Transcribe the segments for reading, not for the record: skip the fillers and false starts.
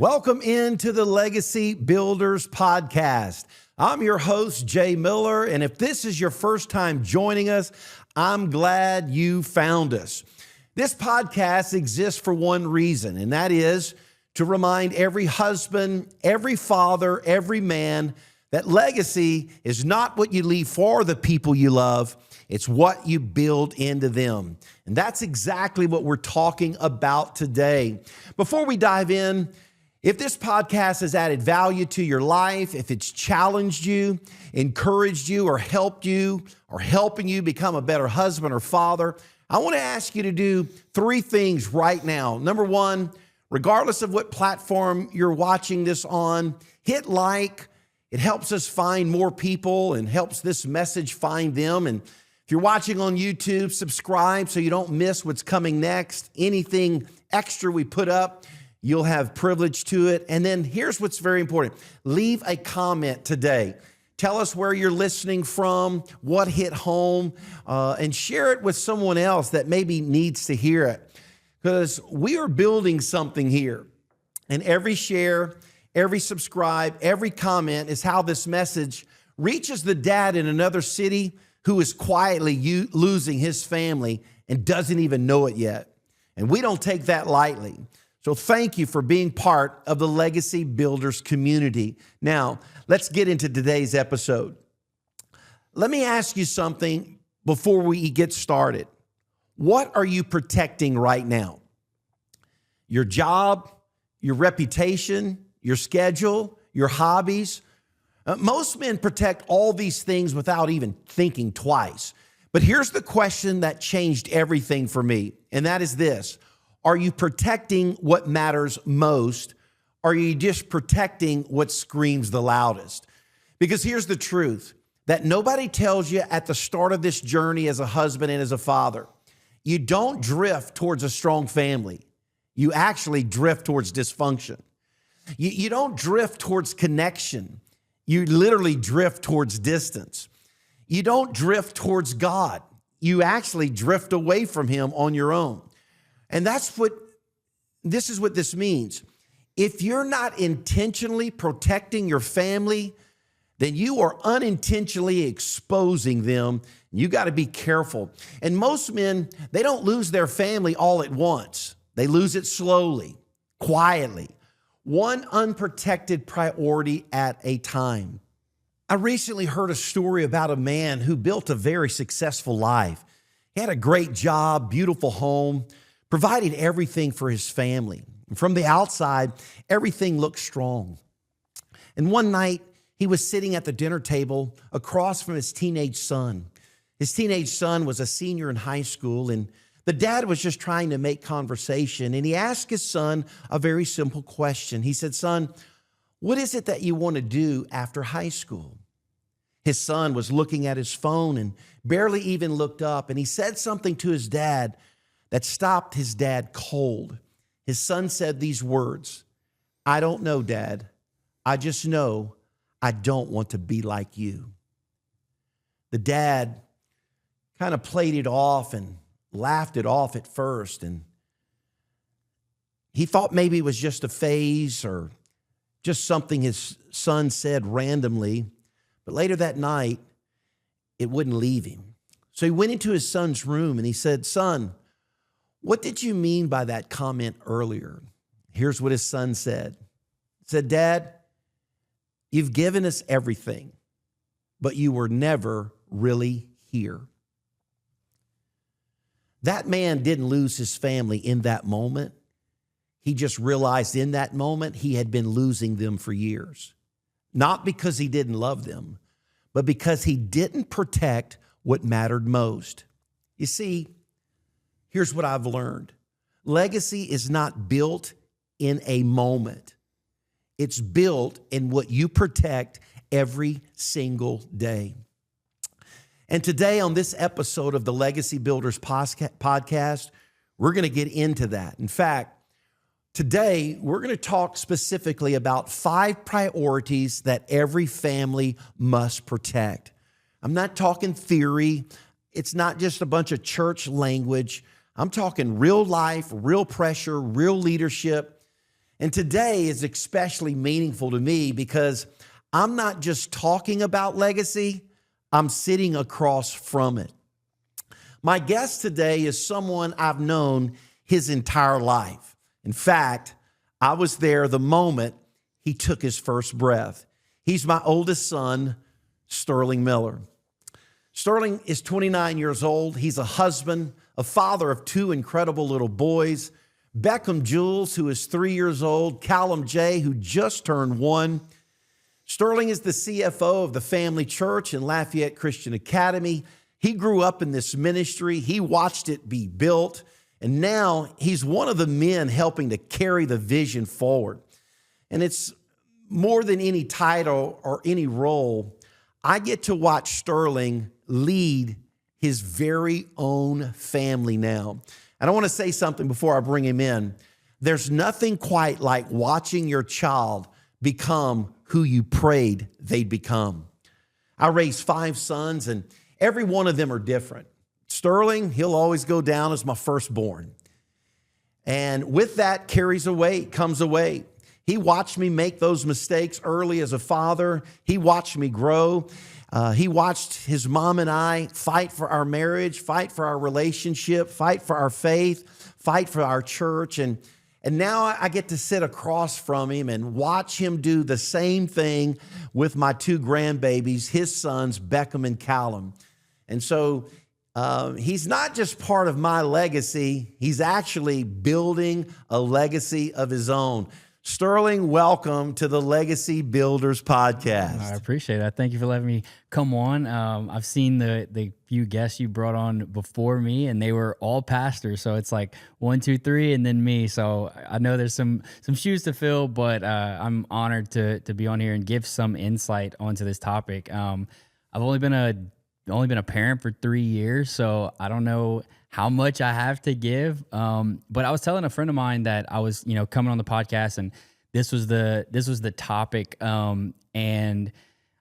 Welcome into the Legacy Builders Podcast. I'm your host, Jay Miller, and if this is your first time joining us, I'm glad you found us. This podcast exists for one reason, and that is to remind every husband, every father, every man that legacy is not what you leave for the people you love, it's what you build into them. And that's exactly what we're talking about today. Before we dive in, if this podcast has added value to your life, if it's challenged you, encouraged you, or helped you, or helping you become a better husband or father, I want to ask you to do three things right now. Number one, regardless of what platform you're watching this on, hit like. It helps us find more people and helps this message find them. And if you're watching on YouTube, subscribe so you don't miss what's coming next. Anything extra we put up, you'll have privilege to it. And then here's what's very important. Leave a comment today. Tell us where you're listening from, what hit home, and share it with someone else that maybe needs to hear it. Because we are building something here. And every share, every subscribe, every comment is how this message reaches the dad in another city who is quietly losing his family and doesn't even know it yet. And we don't take that lightly. So thank you for being part of the Legacy Builders community. Now, let's get into today's episode. Let me ask you something before we get started. What are you protecting right now? Your job, your reputation, your schedule, your hobbies? Most men protect all these things without even thinking twice. But here's the question that changed everything for me, and that is this. Are you protecting what matters most? Or are you just protecting what screams the loudest? Because here's the truth, that nobody tells you at the start of this journey as a husband and as a father. You don't drift towards a strong family. You actually drift towards dysfunction. You don't drift towards connection. You literally drift towards distance. You don't drift towards God. You actually drift away from Him on your own. And this is what this means. If you're not intentionally protecting your family, then you are unintentionally exposing them. You got to be careful. And most men, they don't lose their family all at once. They lose it slowly, quietly, one unprotected priority at a time. I recently heard a story about a man who built a very successful life. He had a great job, beautiful home, provided everything for his family. From the outside, everything looked strong. And one night, he was sitting at the dinner table across from his teenage son. His teenage son was a senior in high school, and the dad was just trying to make conversation. And he asked his son a very simple question. He said, "Son, what is it that you want to do after high school?" His son was looking at his phone and barely even looked up. And he said something to his dad that stopped his dad cold. His son said these words, "I don't know, Dad. I just know I don't want to be like you." The dad kind of played it off and laughed it off at first. And he thought maybe it was just a phase or just something his son said randomly. But later that night, it wouldn't leave him. So he went into his son's room and he said, "Son, what did you mean by that comment earlier?" Here's what his son said. He said, "Dad, you've given us everything, but you were never really here." That man didn't lose his family in that moment. He just realized in that moment he had been losing them for years. Not because he didn't love them, but because he didn't protect what mattered most. You see, here's what I've learned. Legacy is not built in a moment. It's built in what you protect every single day. And today on this episode of the Legacy Builders podcast, we're going to get into that. In fact, today we're going to talk specifically about 5 priorities that every family must protect. I'm not talking theory. It's not just a bunch of church language. I'm talking real life, real pressure, real leadership. And today is especially meaningful to me because I'm not just talking about legacy, I'm sitting across from it. My guest today is someone I've known his entire life. In fact, I was there the moment he took his first breath. He's my oldest son, Sterling Miller. Sterling is 29 years old. He's a husband, a father of two incredible little boys, Beckham Jules, who is 3 years old, Callum J., who just turned 1. Sterling is the CFO of the family church in Lafayette Christian Academy. He grew up in this ministry. He watched it be built. And now he's one of the men helping to carry the vision forward. And it's more than any title or any role. I get to watch Sterling lead his very own family now. And I want to say something before I bring him in. There's nothing quite like watching your child become who you prayed they'd become. I raised 5 sons, and every one of them are different. Sterling, he'll always go down as my firstborn. And with that comes a weight. He watched me make those mistakes early as a father. He watched me grow. He watched his mom and I fight for our marriage, fight for our relationship, fight for our faith, fight for our church. And now I get to sit across from him and watch him do the same thing with my 2 grandbabies, his sons, Beckham and Callum. And so he's not just part of my legacy, he's actually building a legacy of his own. Sterling, welcome to the Legacy Builders podcast. I appreciate it. Thank you for letting me come on. I've seen the few guests you brought on before me, and they were all pastors. So it's like 1, 2, 3, and then me. So I know there's some shoes to fill, but I'm honored to be on here and give some insight onto this topic. I've only been a parent for 3 years, so I don't know how much I have to give. But I was telling a friend of mine that I was, coming on the podcast, and this was the topic. And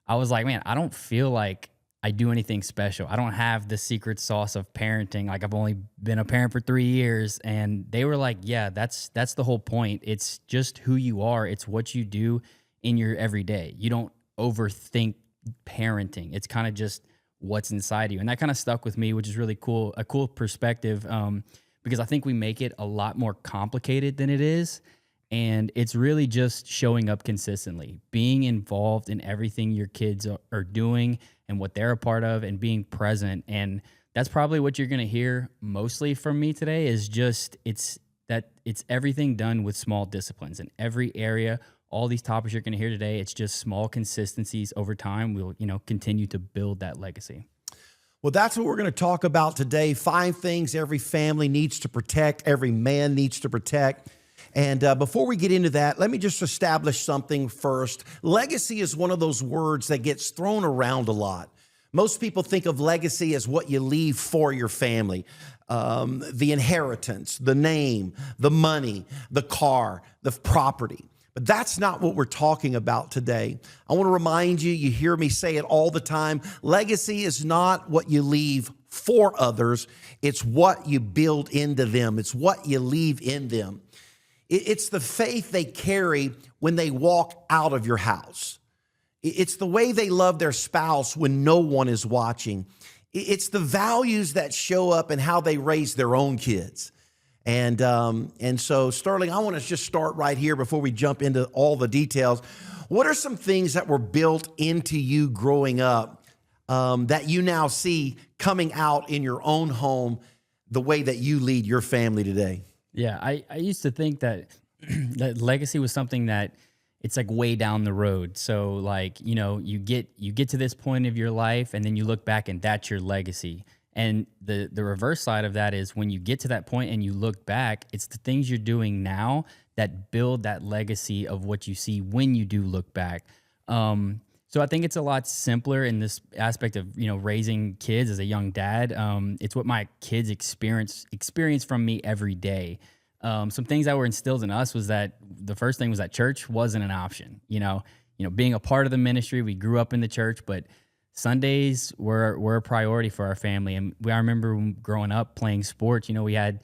I was like, man, I don't feel like I do anything special. I don't have the secret sauce of parenting. Like, I've only been a parent for 3 years. And they were like, yeah, that's the whole point. It's just who you are. It's what you do in your everyday. You don't overthink parenting. It's kind of just what's inside you. And that kind of stuck with me, which is really cool, a cool perspective, because I think we make it a lot more complicated than it is. And it's really just showing up consistently, being involved in everything your kids are doing and what they're a part of, and being present. And that's probably what you're going to hear mostly from me today, is just it's everything done with small disciplines in every area. All these topics you're going to hear today, it's just small consistencies over time. We'll, continue to build that legacy. Well, that's what we're going to talk about today. 5 things every family needs to protect, every man needs to protect. And before we get into that, let me just establish something first. Legacy is one of those words that gets thrown around a lot. Most people think of legacy as what you leave for your family. The inheritance, the name, the money, the car, the property. But that's not what we're talking about today. I want to remind you, you hear me say it all the time, legacy is not what you leave for others. It's what you build into them. It's what you leave in them. It's the faith they carry when they walk out of your house. It's the way they love their spouse when no one is watching. It's the values that show up in how they raise their own kids. And so, Sterling, I want to just start right here before we jump into all the details. What are some things that were built into you growing up that you now see coming out in your own home, the way that you lead your family today? Yeah, I used to think that that legacy was something that it's like way down the road. So like, you get to this point of your life, and then you look back and that's your legacy. And the reverse side of that is when you get to that point and you look back, it's the things you're doing now that build that legacy of what you see when you do look back. So I think it's a lot simpler in this aspect of, raising kids as a young dad. It's what my kids experience from me every day. Some things that were instilled in us was that the first thing was that church wasn't an option. Being a part of the ministry, we grew up in the church, but Sundays were a priority for our family. And I remember growing up playing sports, we had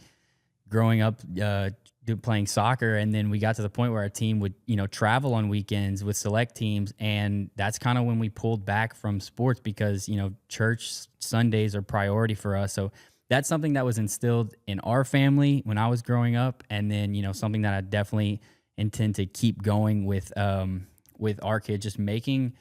growing up playing soccer, and then we got to the point where our team would, travel on weekends with select teams, and that's kind of when we pulled back from sports because, church Sundays are priority for us. So that's something that was instilled in our family when I was growing up, and then, something that I definitely intend to keep going with our kids, just making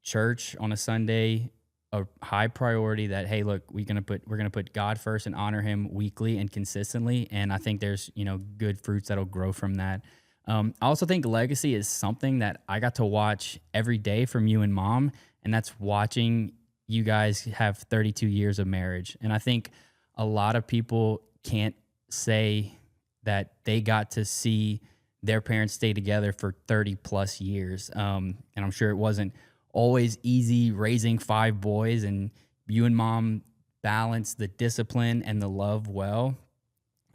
church on a Sunday a high priority. That, hey, look, we're gonna put God first and honor Him weekly and consistently. And I think there's good fruits that'll grow from that. I also think legacy is something that I got to watch every day from you and Mom, and that's watching you guys have 32 years of marriage. And I think a lot of people can't say that they got to see their parents stay together for 30 plus years. And I'm sure it wasn't always easy raising 5 boys, and you and Mom balanced the discipline and the love well.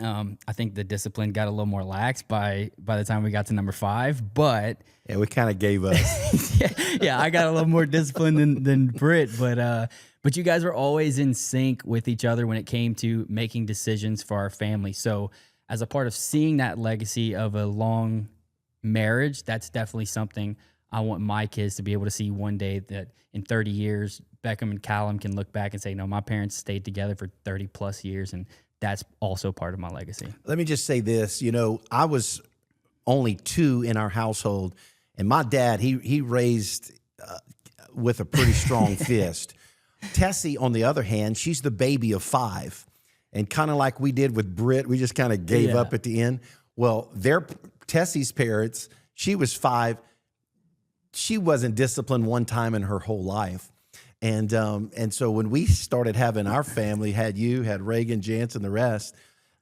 I think the discipline got a little more lax by the time we got to number 5, but yeah, we kind of gave up. yeah, I got a little more discipline than Britt, but you guys were always in sync with each other when it came to making decisions for our family. So as a part of seeing that legacy of a long marriage, that's definitely something I want my kids to be able to see one day, that in 30 years, Beckham and Callum can look back and say, no, my parents stayed together for 30 plus years. And that's also part of my legacy. Let me just say this, I was only 2 in our household, and my dad, he raised with a pretty strong fist. Tessie, on the other hand, she's the baby of 5. And kind of like we did with Britt, we just kind of gave up at the end. Well, Tessie's parents, she was 5. She wasn't disciplined one time in her whole life. And so when we started having our family, had Reagan, Jansen, the rest,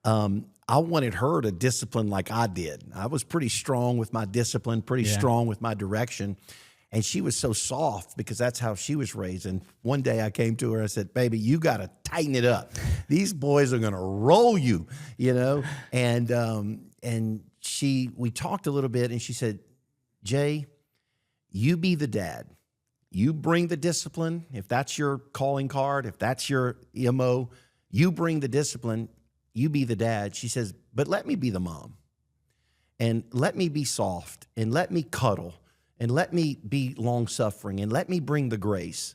I wanted her to discipline like I did. I was pretty strong with my discipline, pretty strong with my direction. And she was so soft because that's how she was raised. And one day I came to her and I said, baby, you got to tighten it up. These boys are going to roll you, And we talked a little bit, and she said, Jay, you be the dad. You bring the discipline. If that's your calling card, if that's your MO, you bring the discipline. You be the dad. She says, but let me be the mom. And let me be soft. And let me cuddle. And let me be long-suffering. And let me bring the grace.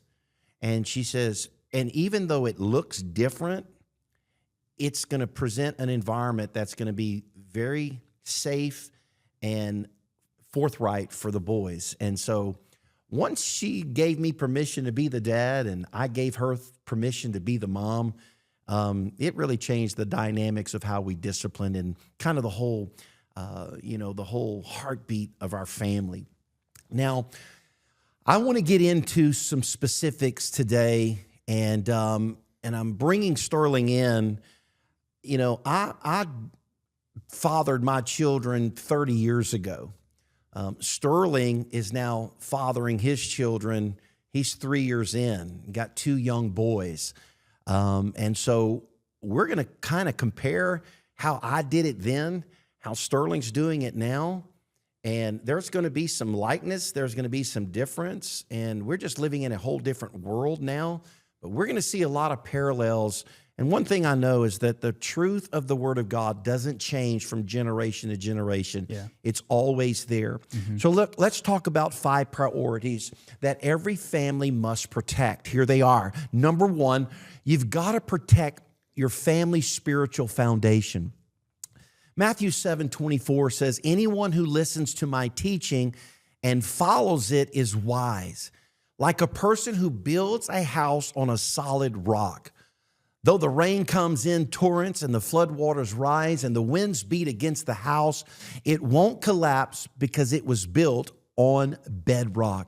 And she says, and even though it looks different, it's going to present an environment that's going to be very safe and forthright for the boys. And so once she gave me permission to be the dad and I gave her permission to be the mom, it really changed the dynamics of how we disciplined and kind of the whole heartbeat of our family. Now, I want to get into some specifics today, and I'm bringing Sterling in. I fathered my children 30 years ago. Sterling is now fathering his children. He's 3 years in, got 2 young boys. And so we're going to kind of compare how I did it then, how Sterling's doing it now. And there's going to be some likeness. There's going to be some difference. And we're just living in a whole different world now. But we're going to see a lot of parallels. And one thing I know is that the truth of the Word of God doesn't change from generation to generation. Yeah. It's always there. Mm-hmm. So look, let's talk about 5 priorities that every family must protect. Here they are. Number 1, you've got to protect your family's spiritual foundation. Matthew 7:24 says, anyone who listens to my teaching and follows it is wise, like a person who builds a house on a solid rock. Though the rain comes in torrents and the floodwaters rise and the winds beat against the house, it won't collapse because it was built on bedrock.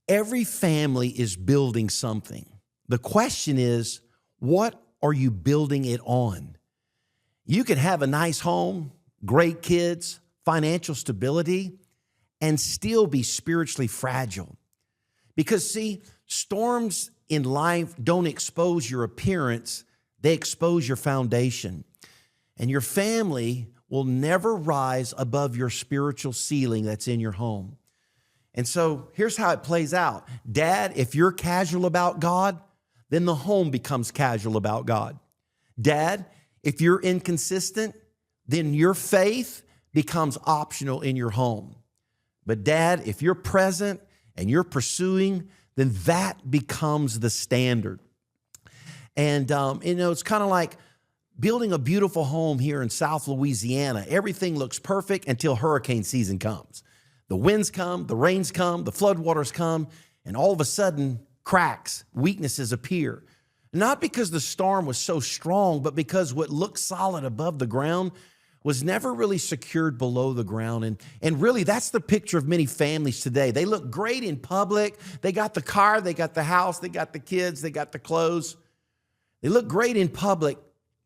Every family is building something. The question is, what are you building it on? You can have a nice home, great kids, financial stability, and still be spiritually fragile. Because see, storms in life don't expose your appearance, they expose your foundation. And your family will never rise above your spiritual ceiling that's in your home. And so here's how it plays out. Dad, if you're casual about God, then the home becomes casual about God. Dad, if you're inconsistent, then your faith becomes optional in your home. But dad, if you're present and you're pursuing, then that becomes the standard. And, it's kind of like building a beautiful home here in South Louisiana. Everything looks perfect until hurricane season comes. The winds come, the rains come, the floodwaters come, and all of a sudden, cracks, weaknesses appear. Not because the storm was so strong, but because what looked solid above the ground was never really secured below the ground. And really, that's the picture of many families today. They look great in public. They got the car, they got the house, they got the kids, they got the clothes. They look great in public,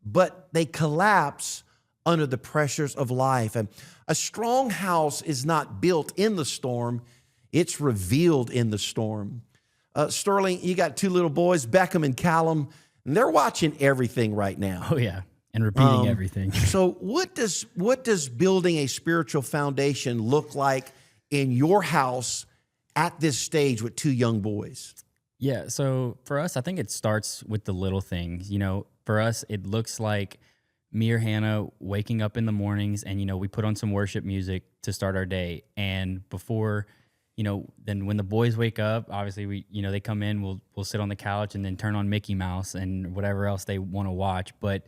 but they collapse under the pressures of life. And a strong house is not built in the storm, it's revealed in the storm. Sterling, you got two little boys, Beckham and Callum, and they're watching everything right now. Oh, yeah. And repeating everything. So what does building a spiritual foundation look like in your house at this stage with two young boys? Yeah, so for us, I think it starts with the little things. For us, it looks like me or Hannah waking up in the mornings and, we put on some worship music to start our day. And before, then when the boys wake up, obviously they come in, we'll sit on the couch and then turn on Mickey Mouse and whatever else they want to watch. But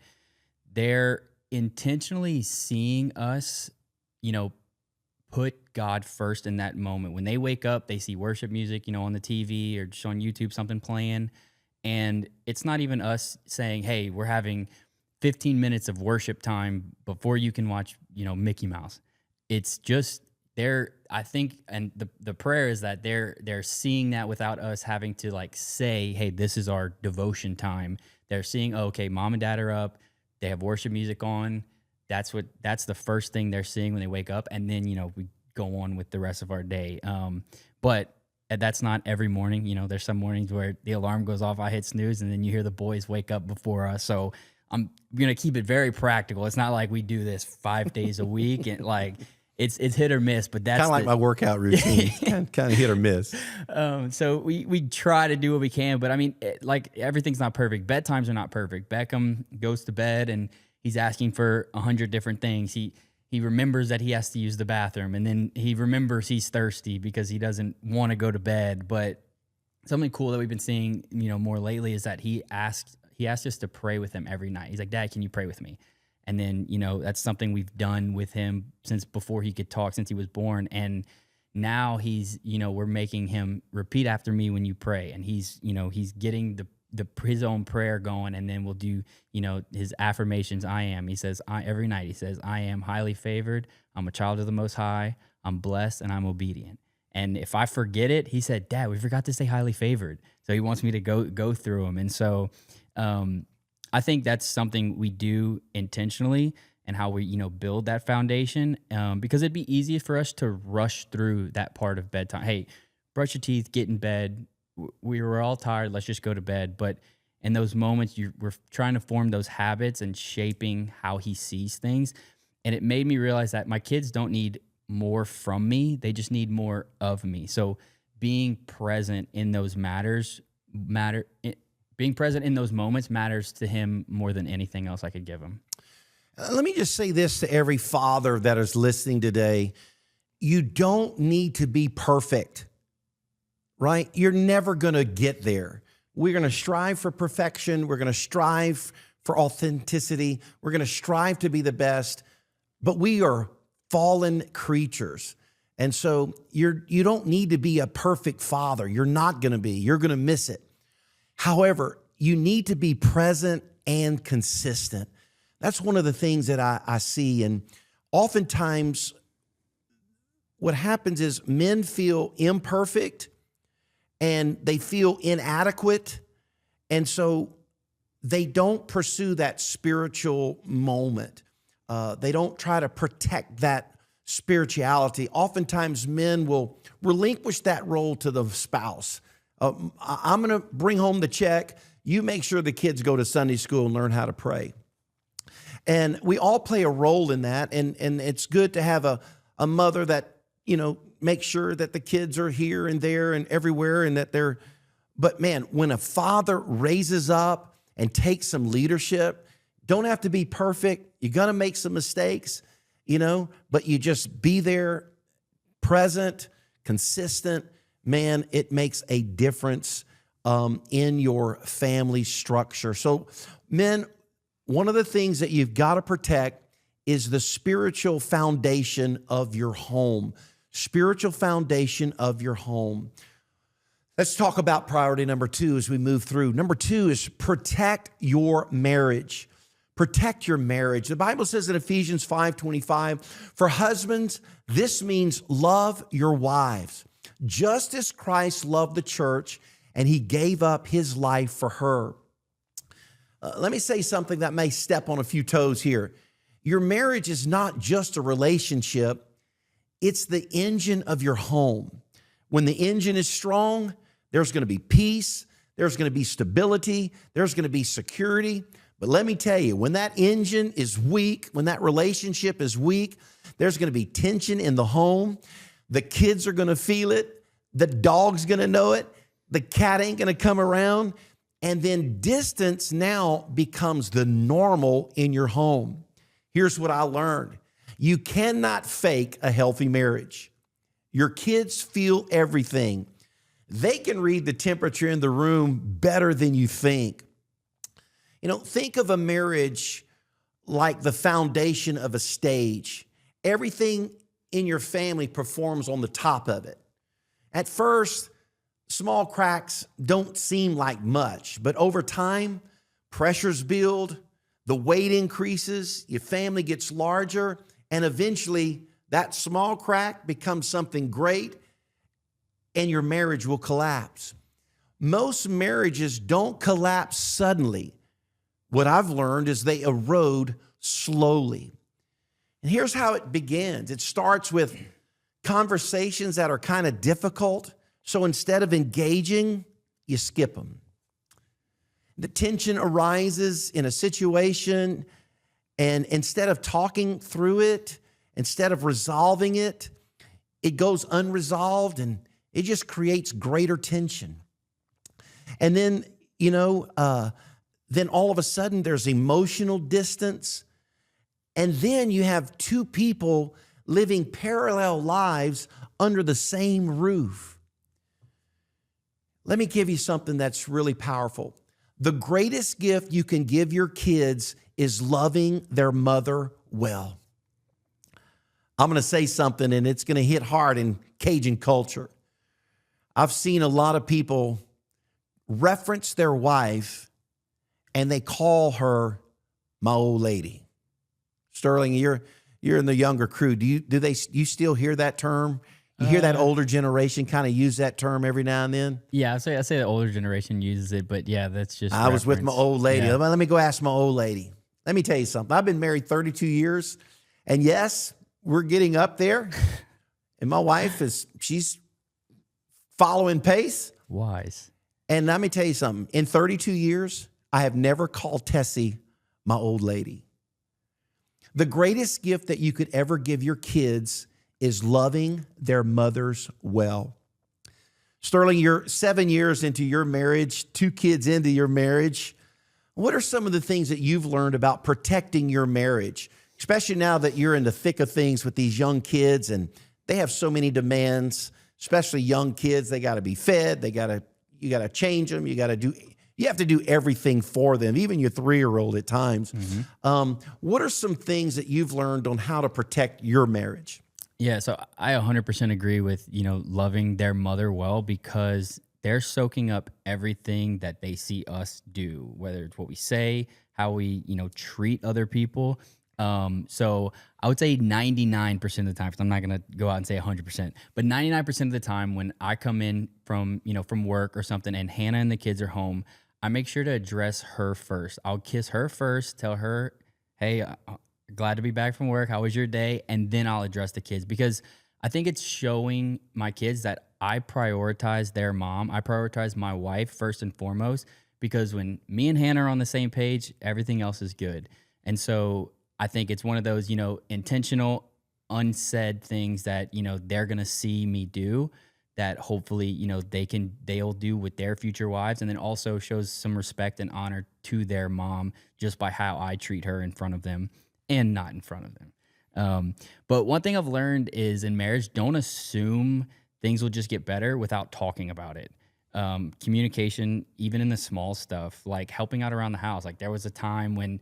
they're intentionally seeing us, put God first in that moment. When they wake up, they see worship music, on the TV or just on YouTube, something playing. And it's not even us saying, hey, we're having 15 minutes of worship time before you can watch, Mickey Mouse. It's just I think, and the prayer is that they're seeing that without us having to say, hey, this is our devotion time. They're seeing, oh, okay, mom and dad are up. They have worship music on. That's the first thing they're seeing when they wake up. And then, we go on with the rest of our day. But that's not every morning. There's some mornings where the alarm goes off, I hit snooze, and then you hear the boys wake up before us. So I'm going to keep it very practical. It's not like we do this 5 days a week. And it's hit or miss, but that's kind of like my workout routine. kind of hit or miss. So we try to do what we can, but I mean, everything's not perfect. Bedtimes are not perfect. Beckham goes to bed and he's asking for 100 different things. He remembers that he has to use the bathroom, and then he remembers he's thirsty because he doesn't want to go to bed. But something cool that we've been seeing, more lately is that he asked us to pray with him every night. He's like, Dad, can you pray with me? And then, that's something we've done with him since before he could talk, since he was born. And now he's, we're making him repeat after me when you pray. And he's getting his own prayer going. And then we'll do, his affirmations. He says, every night he says, I am highly favored. I'm a child of the Most High. I'm blessed and I'm obedient. And if I forget it, he said, Dad, we forgot to say highly favored. So he wants me to go through them. And so, I think that's something we do intentionally, and how we, build that foundation, because it'd be easy for us to rush through that part of bedtime. Hey, brush your teeth, get in bed. We were all tired. Let's just go to bed. But in those moments, we're trying to form those habits and shaping how he sees things. And it made me realize that my kids don't need more from me. They just need more of me. So being present in those being present in those moments matters to him more than anything else I could give him. Let me just say this to every father that is listening today. You don't need to be perfect, right? You're never going to get there. We're going to strive for perfection. We're going to strive for authenticity. We're going to strive to be the best, but we are fallen creatures. And so you don't need to be a perfect father. You're not going to be. You're going to miss it. However, you need to be present and consistent. That's one of the things that I see. And oftentimes what happens is men feel imperfect and they feel inadequate. And so they don't pursue that spiritual moment. They don't try to protect that spirituality. Oftentimes men will relinquish that role to the spouse. I'm going to bring home the check. You make sure the kids go to Sunday school and learn how to pray. And we all play a role in that. And it's good to have a mother that, makes sure that the kids are here and there and everywhere and that but man, when a father raises up and takes some leadership, Don't have to be perfect. You're going to make some mistakes, but you just be there, present, consistent. Man, it makes a difference in your family structure. So, men, one of the things that you've got to protect is the spiritual foundation of your home. Spiritual foundation of your home. Let's talk about priority number 2 as we move through. Number 2 is protect your marriage. Protect your marriage. The Bible says in Ephesians 5:25, for husbands, this means love your wives, just as Christ loved the church and he gave up his life for her. Let me say something that may step on a few toes here. Your marriage is not just a relationship, it's the engine of your home. When the engine is strong, there's going to be peace, there's going to be stability, there's going to be security. But let me tell you, when that engine is weak, when that relationship is weak, there's going to be tension in the home. The kids are going to feel it. The dog's going to know it. The cat ain't going to come around. And then distance now becomes the normal in your home. Here's what I learned. You cannot fake a healthy marriage. Your kids feel everything. They can read the temperature in the room better than you think. Think of a marriage like the foundation of a stage. Everything in your family performs on the top of it. At first, small cracks don't seem like much, but over time, pressures build, the weight increases, your family gets larger, and eventually that small crack becomes something great, and your marriage will collapse. Most marriages don't collapse suddenly. What I've learned is they erode slowly. And here's how it begins. It starts with conversations that are kind of difficult. So instead of engaging, you skip them. The tension arises in a situation, and instead of talking through it, instead of resolving it, it goes unresolved, and it just creates greater tension. And then, then all of a sudden there's emotional distance. And then you have two people living parallel lives under the same roof. Let me give you something that's really powerful. The greatest gift you can give your kids is loving their mother well. I'm going to say something, and it's going to hit hard in Cajun culture. I've seen a lot of people reference their wife, and they call her my old lady. Sterling, you're in the younger crew. Do you still hear that term? You hear that older generation kind of use that term every now and then? Yeah, I say the older generation uses it, but yeah, that's just I was with my old lady. Yeah. Let me go ask my old lady. Let me tell you something. I've been married 32 years, and yes, we're getting up there. And my wife she's following pace. Wise. And let me tell you something. In 32 years, I have never called Tessie my old lady. The greatest gift that you could ever give your kids is loving their mothers well. Sterling, you're 7 years into your marriage, 2 kids into your marriage. What are some of the things that you've learned about protecting your marriage, especially now that you're in the thick of things with these young kids and they have so many demands, especially young kids. They got to be fed. You got to change them. You have to do everything for them, even your 3-year-old at times. Mm-hmm. What are some things that you've learned on how to protect your marriage? Yeah, so I 100% agree with, loving their mother well, because they're soaking up everything that they see us do, whether it's what we say, how we, treat other people. So I would say 99% of the time, because I'm not going to go out and say 100%, but 99% of the time when I come in from work or something and Hannah and the kids are home, I make sure to address her first. I'll kiss her first, tell her, hey, glad to be back from work. How was your day? And then I'll address the kids, because I think it's showing my kids that I prioritize their mom. I prioritize my wife first and foremost, because when me and Hannah are on the same page, everything else is good. And so I think it's one of those, intentional, unsaid things that, they're going to see me do, that hopefully, they'll do with their future wives, and then also shows some respect and honor to their mom just by how I treat her in front of them and not in front of them. But one thing I've learned is in marriage, don't assume things will just get better without talking about it. Communication, even in the small stuff, like helping out around the house. Like there was a time when,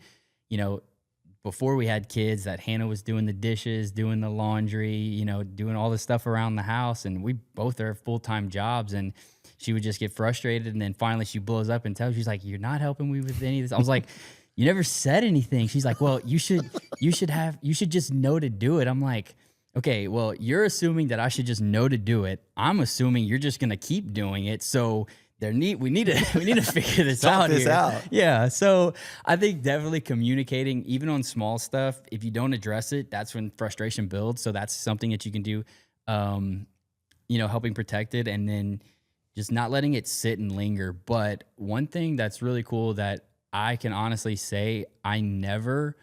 before we had kids, that Hannah was doing the dishes, doing the laundry, doing all the stuff around the house. And we both are full-time jobs, and she would just get frustrated. And then finally she blows up and she's like, "You're not helping me with any of this." I was like, "You never said anything." She's like, "Well, you should just know to do it." I'm like, "Okay, well, you're assuming that I should just know to do it. I'm assuming you're just going to keep doing it. So we need to figure this out here." Yeah. So I think definitely communicating, even on small stuff, if you don't address it, that's when frustration builds. So that's something that you can do, helping protect it, and then just not letting it sit and linger. But one thing that's really cool that I can honestly say, I never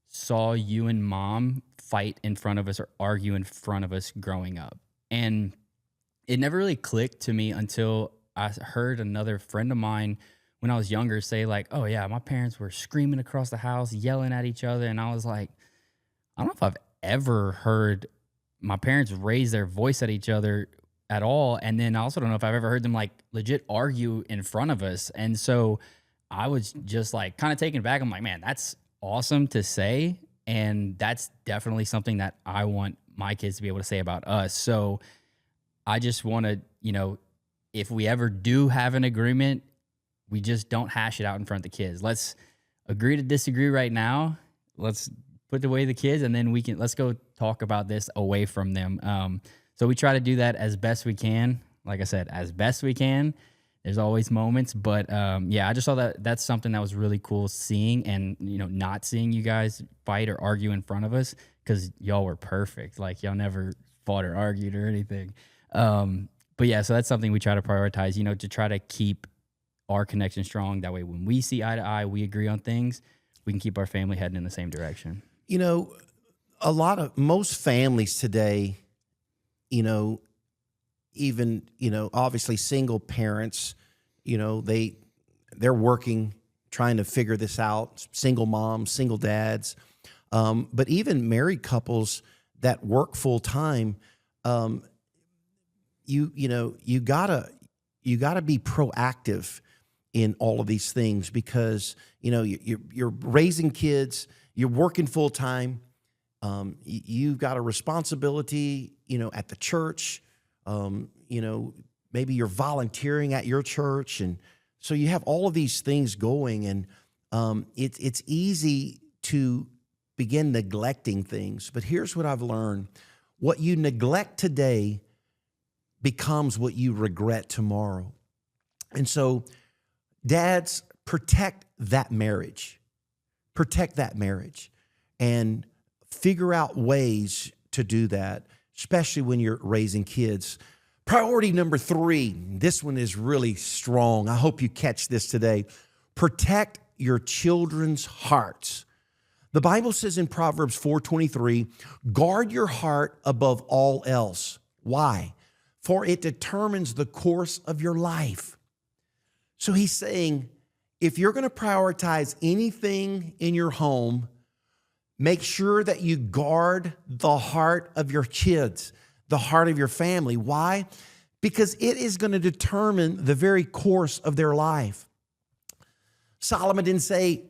saw you and mom fight in front of us or argue in front of us growing up. And it never really clicked to me until I heard another friend of mine when I was younger say like, "Oh yeah, my parents were screaming across the house, yelling at each other." And I was like, I don't know if I've ever heard my parents raise their voice at each other at all. And then I also don't know if I've ever heard them like legit argue in front of us. And so I was just like kind of taken aback. I'm like, man, that's awesome to say. And that's definitely something that I want my kids to be able to say about us. So I just want to, if we ever do have an agreement, we just don't hash it out in front of the kids. Let's agree to disagree right now. Let's put away the kids, and then let's go talk about this away from them. So we try to do that as best we can. Like I said, as best we can. There's always moments, but I just saw that's something that was really cool seeing, and not seeing you guys fight or argue in front of us, because y'all were perfect. Like y'all never fought or argued or anything. But yeah, so that's something we try to prioritize, to try to keep our connection strong. That way, when we see eye to eye, we agree on things, we can keep our family heading in the same direction. Most families today, even, obviously single parents, they're working, trying to figure this out, single moms, single dads. But even married couples that work full time, you gotta be proactive in all of these things, because, you're raising kids, you're working full time. You've got a responsibility, at the church. Maybe you're volunteering at your church. And so you have all of these things going, and it's easy to begin neglecting things. But here's what I've learned. What you neglect today becomes what you regret tomorrow. And so dads, protect that marriage. Protect that marriage and figure out ways to do that, especially when you're raising kids. Priority number 3, this one is really strong. I hope you catch this today. Protect your children's hearts. The Bible says in Proverbs 4:23, guard your heart above all else. Why? For it determines the course of your life. So he's saying, if you're going to prioritize anything in your home, make sure that you guard the heart of your kids, the heart of your family. Why? Because it is going to determine the very course of their life. Solomon didn't say,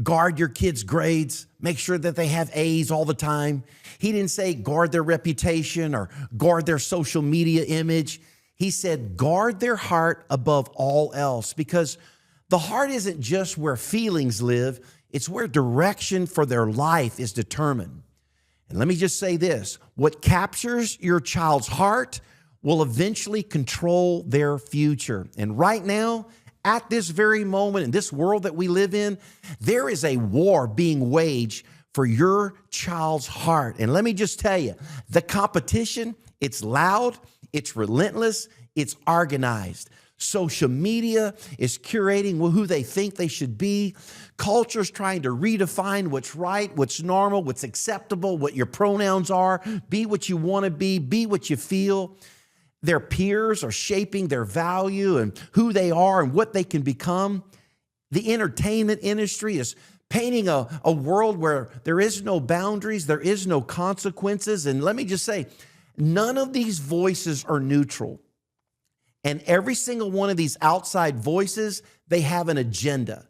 guard your kids' grades, make sure that they have A's all the time. He didn't say guard their reputation or guard their social media image. He said guard their heart above all else, because the heart isn't just where feelings live, it's where direction for their life is determined. And let me just say this, what captures your child's heart will eventually control their future. And right now, at this very moment, in this world that we live in, there is a war being waged for your child's heart. And let me just tell you, the competition, it's loud, it's relentless, it's organized. Social media is curating who they think they should be. Culture's trying to redefine what's right, what's normal, what's acceptable, what your pronouns are. Be what you want to be what you feel. their peers are shaping their value and who they are and what they can become. The entertainment industry is painting a world where there is no boundaries, there is no consequences. And let me just say, none of these voices are neutral. And every single one of these outside voices, they have an agenda.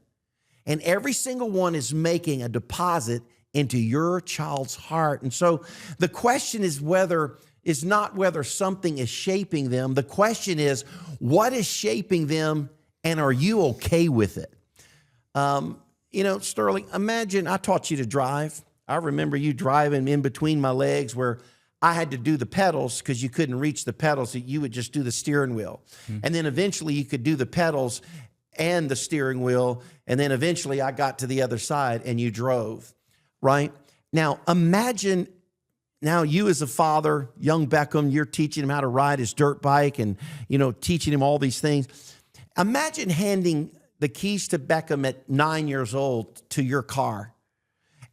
And every single one is making a deposit into your child's heart. And so the question is not whether something is shaping them. The question is, what is shaping them, and are you okay with it? Sterling, imagine I taught you to drive. I remember you driving in between my legs where I had to do the pedals because you couldn't reach the pedals. So you would just do the steering wheel. Mm-hmm. And then eventually you could do the pedals and the steering wheel. And then eventually I got to the other side and you drove, right? Now, imagine now you as a father, young Beckham, you're teaching him how to ride his dirt bike and, teaching him all these things. Imagine handing the keys to Beckham at 9 years old to your car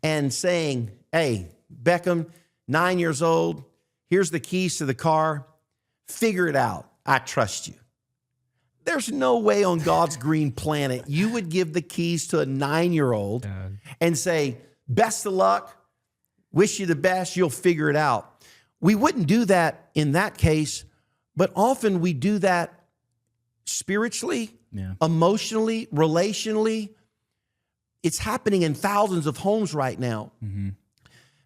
and saying, hey, Beckham, 9 years old, here's the keys to the car. Figure it out. I trust you. There's no way on God's green planet you would give the keys to a 9-year-old and say, best of luck, wish you the best, you'll figure it out. We wouldn't do that in that case, but often we do that spiritually, emotionally, relationally. It's happening in thousands of homes right now. Mm-hmm.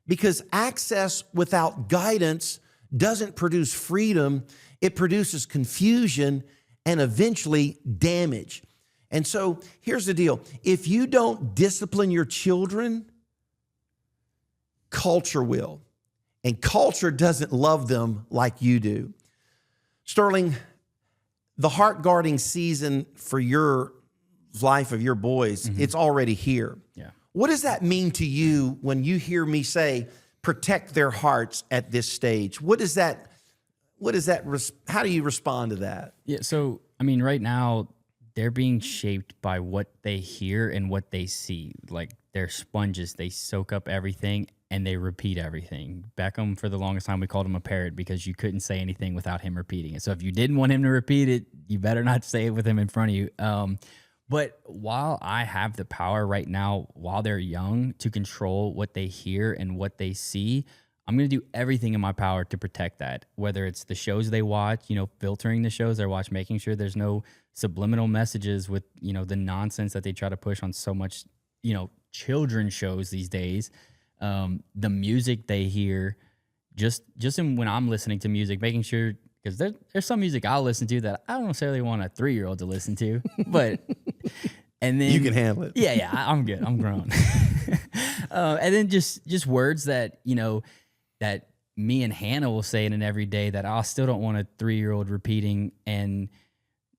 Because access without guidance doesn't produce freedom. It produces confusion and eventually damage. And so here's the deal. If you don't discipline your children, culture will. And culture doesn't love them like you do. Sterling, the heart guarding season for your life of your boys, it's already here. Yeah. What does that mean to you when you hear me say, protect their hearts at this stage? How do you respond to that? Yeah. So, right now they're being shaped by what they hear and what they see. Like they're sponges. They soak up everything and they repeat everything. Beckham, for the longest time, we called him a parrot because you couldn't say anything without him repeating it. So if you didn't want him to repeat it, you better not say it with him in front of you. But while I have the power right now, while they're young, to control what they hear and what they see, I'm going to do everything in my power to protect that. Whether it's the shows they watch, filtering the shows they watch, making sure there's no subliminal messages with, the nonsense that they try to push on so much, children shows these days. The music they hear, just when I'm listening to music, making sure, because there's some music I'll listen to that I don't necessarily want a 3-year-old to listen to, but and then you can handle it. Yeah, I'm good. I'm grown. And then just words that that me and Hannah will say in an everyday that I still don't want a 3-year-old repeating, and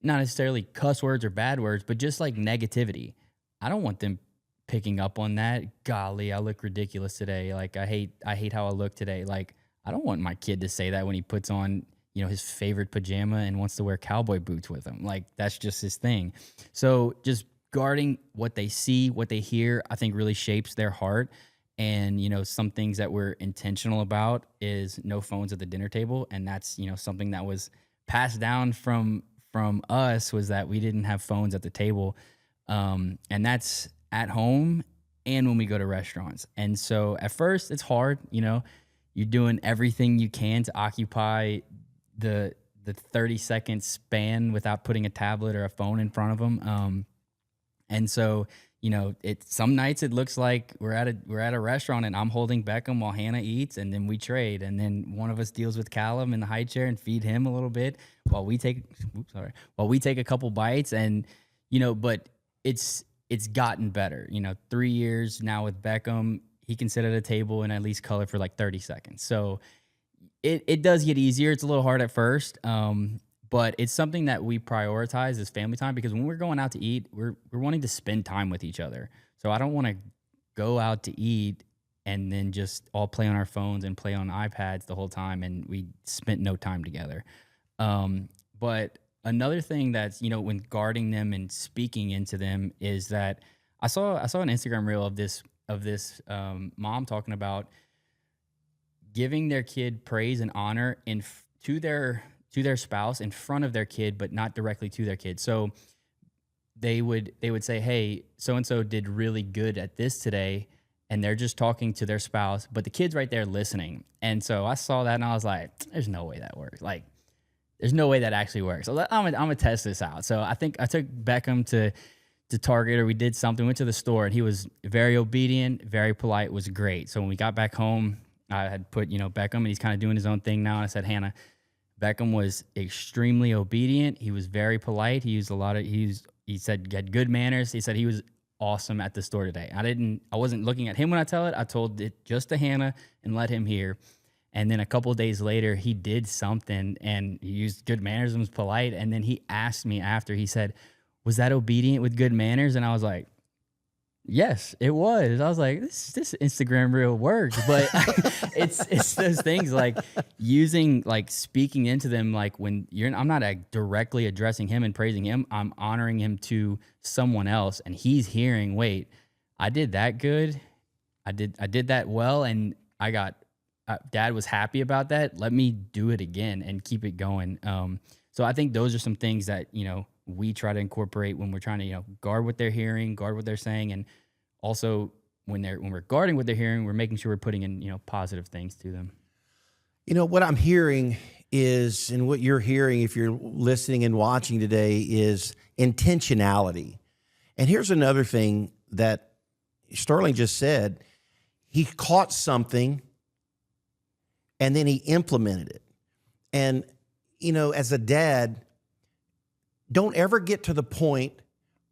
not necessarily cuss words or bad words, but just like negativity. I don't want them picking up on that. Golly, I look ridiculous today. Like I hate how I look today. Like I don't want my kid to say that when he puts on his favorite pajama and wants to wear cowboy boots with him. Like that's just his thing. So just guarding what they see, what they hear, I think really shapes their heart. And, some things that we're intentional about is no phones at the dinner table. And that's, something that was passed down from us, was that we didn't have phones at the table. And that's at home and when we go to restaurants. And so at first it's hard, you're doing everything you can to occupy the 30-second span without putting a tablet or a phone in front of them. And so, some nights it looks like we're at a restaurant and I'm holding Beckham while Hannah eats, and then we trade. And then one of us deals with Callum in the high chair and feed him a little bit while we take a couple bites. And, but it's gotten better. 3 years now with Beckham, he can sit at a table and at least color for like 30 seconds. So it does get easier. It's a little hard at first. But it's something that we prioritize as family time, because when we're going out to eat, we're wanting to spend time with each other. So I don't want to go out to eat and then just all play on our phones and play on iPads the whole time, and we spent no time together. But another thing that's, when guarding them and speaking into them is that I saw an Instagram reel of this mom talking about giving their kid praise and honor to their to their spouse in front of their kid, but not directly to their kid. So they would say, hey, so and so did really good at this today, and they're just talking to their spouse, but the kid's right there listening. And so I saw that and I was like, there's no way that works. Like, there's no way that actually works. So I'm gonna test this out. So I think I took Beckham to Target, or we did something, went to the store, and he was very obedient, very polite, was great. So when we got back home, I had put, Beckham, and he's kind of doing his own thing now. And I said, Hannah, Beckham was extremely obedient. He was very polite. He said he had good manners. He said he was awesome at the store today. I wasn't looking at him when I tell it. I told it just to Hannah and let him hear. And then a couple of days later, he did something and he used good manners and was polite. And then he asked me after, he said, was that obedient with good manners? And I was like, yes, it was. I was like, this Instagram reel works. But it's those things like using, like speaking into them, like when I'm not directly addressing him and praising him, I'm honoring him to someone else. And he's hearing, wait, I did that good. I did that well. And Dad was happy about that. Let me do it again and keep it going. So I think those are some things that, we try to incorporate when we're trying to, guard what they're hearing, guard what they're saying. And also when we're guarding what they're hearing, we're making sure we're putting in, positive things to them. What I'm hearing is, and what you're hearing if you're listening and watching today, is intentionality. And here's another thing that Sterling just said. He caught something and then he implemented it. And, as a dad, don't ever get to the point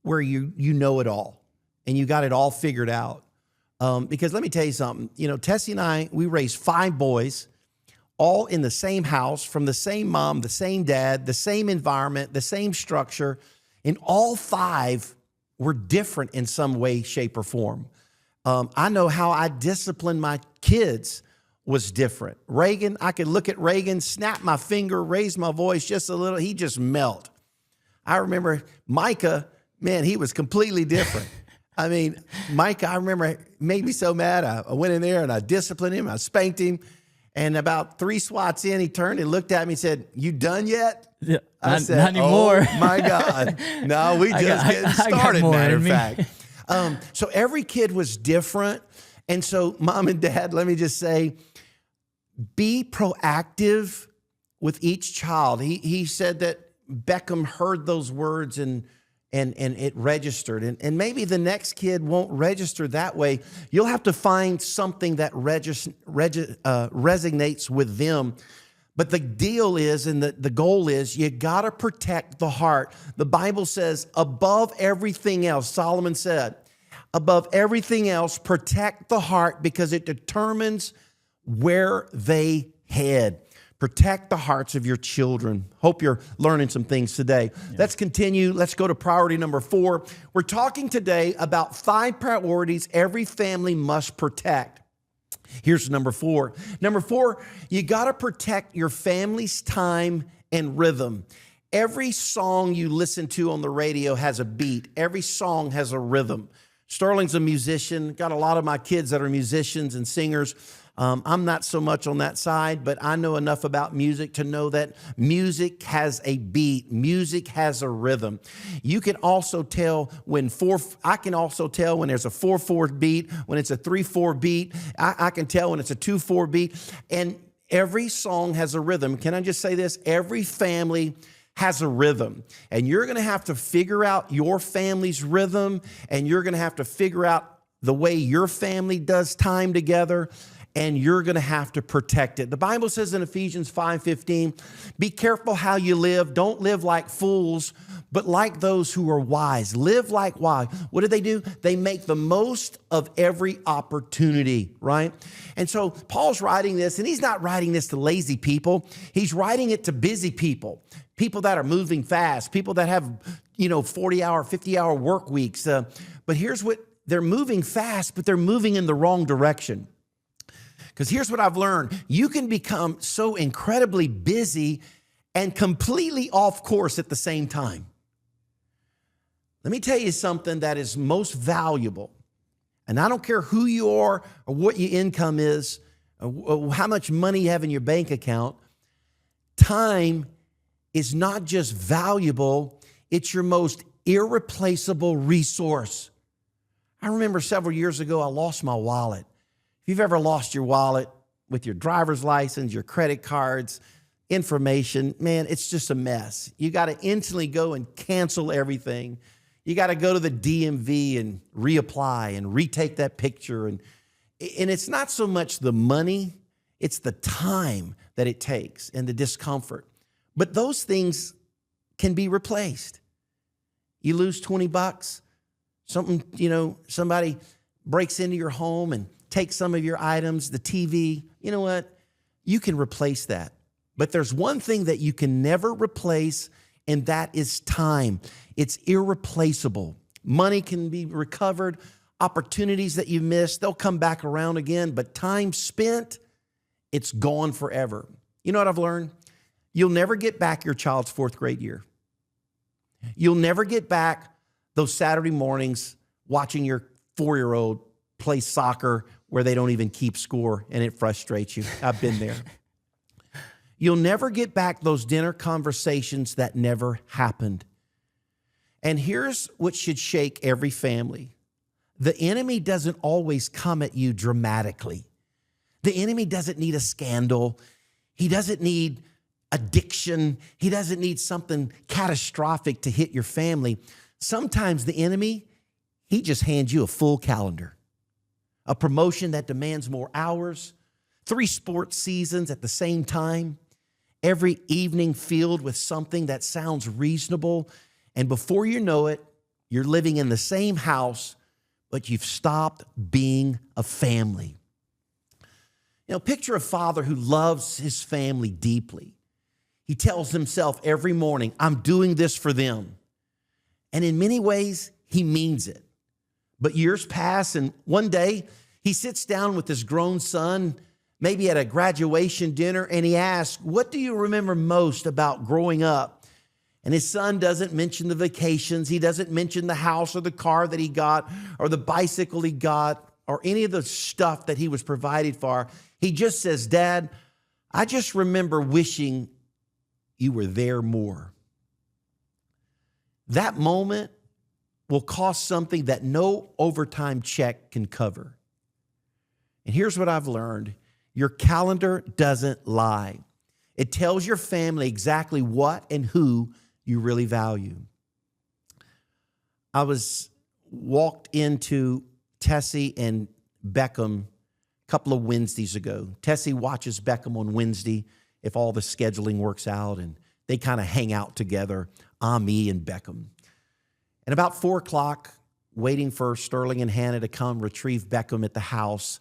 where you know it all and you got it all figured out. Because let me tell you something, Tessie and I, we raised 5 boys, all in the same house, from the same mom, the same dad, the same environment, the same structure. And all 5 were different in some way, shape, or form. I know how I disciplined my kids was different. Reagan, I could look at Reagan, snap my finger, raise my voice just a little, he just melt. I remember Micah, man, he was completely different. I mean, Micah, I remember, made me so mad. I went in there and I disciplined him. I spanked him. And about 3 swats in, he turned and looked at me and said, "You done yet?" Yeah, I said, not anymore. "Oh my God. No, we just getting started, matter of fact." So every kid was different. And so mom and dad, let me just say, be proactive with each child. He said that Beckham heard those words and it registered. And maybe the next kid won't register that way. You'll have to find something that resonates with them. But the deal is, and the goal is, you got to protect the heart. The Bible says, above everything else, Solomon said, above everything else, protect the heart because it determines where they head. Protect the hearts of your children. Hope you're learning some things today. Yeah. Let's continue. Let's go to priority number 4. We're talking today about 5 priorities every family must protect. Here's number 4. Number 4, you got to protect your family's time and rhythm. Every song you listen to on the radio has a beat. Every song has a rhythm. Sterling's a musician. Got a lot of my kids that are musicians and singers. I'm not so much on that side, but I know enough about music to know that music has a beat. Music has a rhythm. You can also tell I can also tell when there's a 4/4 beat, when it's a 3/4 beat. I can tell when it's a 2/4 beat. And every song has a rhythm. Can I just say this? Every family has a rhythm. And you're going to have to figure out your family's rhythm, and you're going to have to figure out the way your family does time together. And you're going to have to protect it. The Bible says in Ephesians 5:15, be careful how you live. Don't live like fools, but like those who are wise. Live like wise. What do? They make the most of every opportunity, right? And so Paul's writing this, and he's not writing this to lazy people. He's writing it to busy people, people that are moving fast, people that have, 40-hour, 50-hour work weeks. But here's what, they're moving fast, but they're moving in the wrong direction. Because here's what I've learned. You can become so incredibly busy and completely off course at the same time. Let me tell you something that is most valuable. And I don't care who you are or what your income is or how much money you have in your bank account. Time is not just valuable, it's your most irreplaceable resource. I remember several years ago, I lost my wallet. If you've ever lost your wallet with your driver's license, your credit cards, information, man, it's just a mess. You got to instantly go and cancel everything. You got to go to the DMV and reapply and retake that picture. And it's not so much the money, it's the time that it takes and the discomfort. But those things can be replaced. You lose $20, somebody breaks into your home and takes some of your items, the TV. You know what? You can replace that. But there's one thing that you can never replace, and that is time. It's irreplaceable. Money can be recovered. Opportunities that you missed, they'll come back around again. But time spent, it's gone forever. You know what I've learned? You'll never get back your child's fourth grade year. You'll never get back those Saturday mornings watching your 4-year-old play soccer where they don't even keep score and it frustrates you. I've been there. You'll never get back those dinner conversations that never happened. And here's what should shake every family. The enemy doesn't always come at you dramatically. The enemy doesn't need a scandal. He doesn't need addiction. He doesn't need something catastrophic to hit your family. Sometimes the enemy, he just hands you a full calendar, a promotion that demands more hours, 3 sports seasons at the same time, every evening filled with something that sounds reasonable. And before you know it, you're living in the same house, but you've stopped being a family. Picture a father who loves his family deeply. He tells himself every morning, I'm doing this for them. And in many ways, he means it. But years pass, and one day he sits down with his grown son, maybe at a graduation dinner, and he asks, what do you remember most about growing up? And his son doesn't mention the vacations. He doesn't mention the house or the car that he got or the bicycle he got or any of the stuff that he was provided for. He just says, Dad, I just remember wishing you were there more. That moment will cost something that no overtime check can cover. And here's what I've learned. Your calendar doesn't lie. It tells your family exactly what and who you really value. I walked into Tessie and Beckham a couple of Wednesdays ago. Tessie watches Beckham on Wednesday if all the scheduling works out, and they kind of hang out together, Ami and Beckham. And about 4 o'clock, waiting for Sterling and Hannah to come retrieve Beckham at the house,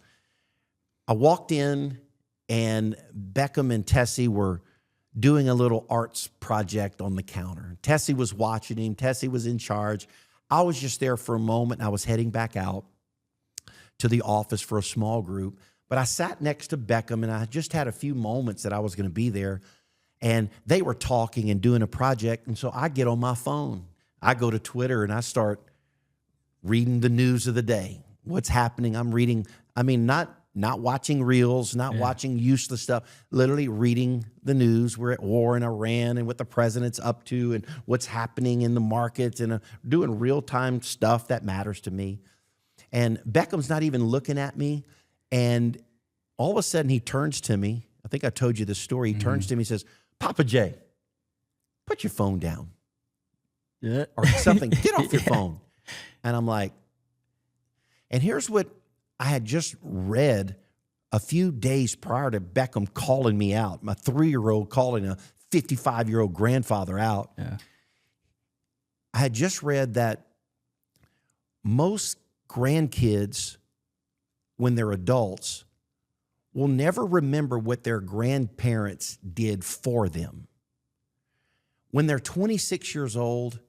I walked in, and Beckham and Tessie were doing a little arts project on the counter. Tessie was watching him. Tessie was in charge. I was just there for a moment. I was heading back out to the office for a small group. But I sat next to Beckham, and I just had a few moments that I was going to be there. And they were talking and doing a project. And so I get on my phone. I go to Twitter, and I start reading the news of the day. What's happening? I'm reading, not watching reels, not watching useless stuff, literally reading the news. We're at war in Iran and what the president's up to and what's happening in the markets and doing real-time stuff that matters to me. And Beckham's not even looking at me. And all of a sudden he turns to me. I think I told you this story. He turns to me and says, Papa J, put your phone down. Yeah. Or something, get off your phone. And I'm like, and here's what I had just read a few days prior to Beckham calling me out, my 3-year-old calling a 55-year-old grandfather out. Yeah. I had just read that most grandkids, when they're adults, will never remember what their grandparents did for them. When they're 26 years old,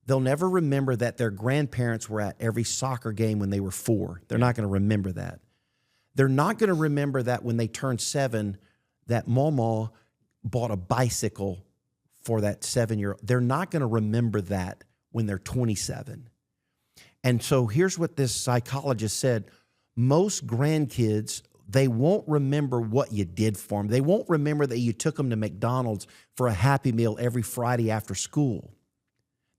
they'll never remember that their grandparents were at every soccer game when they were 4. They're not going to remember that. They're not going to remember that when they turn 7, that Mama bought a bicycle for that 7-year-old. They're not going to remember that when they're 27. And so here's what this psychologist said. Most grandkids, they won't remember what you did for them. They won't remember that you took them to McDonald's for a Happy Meal every Friday after school.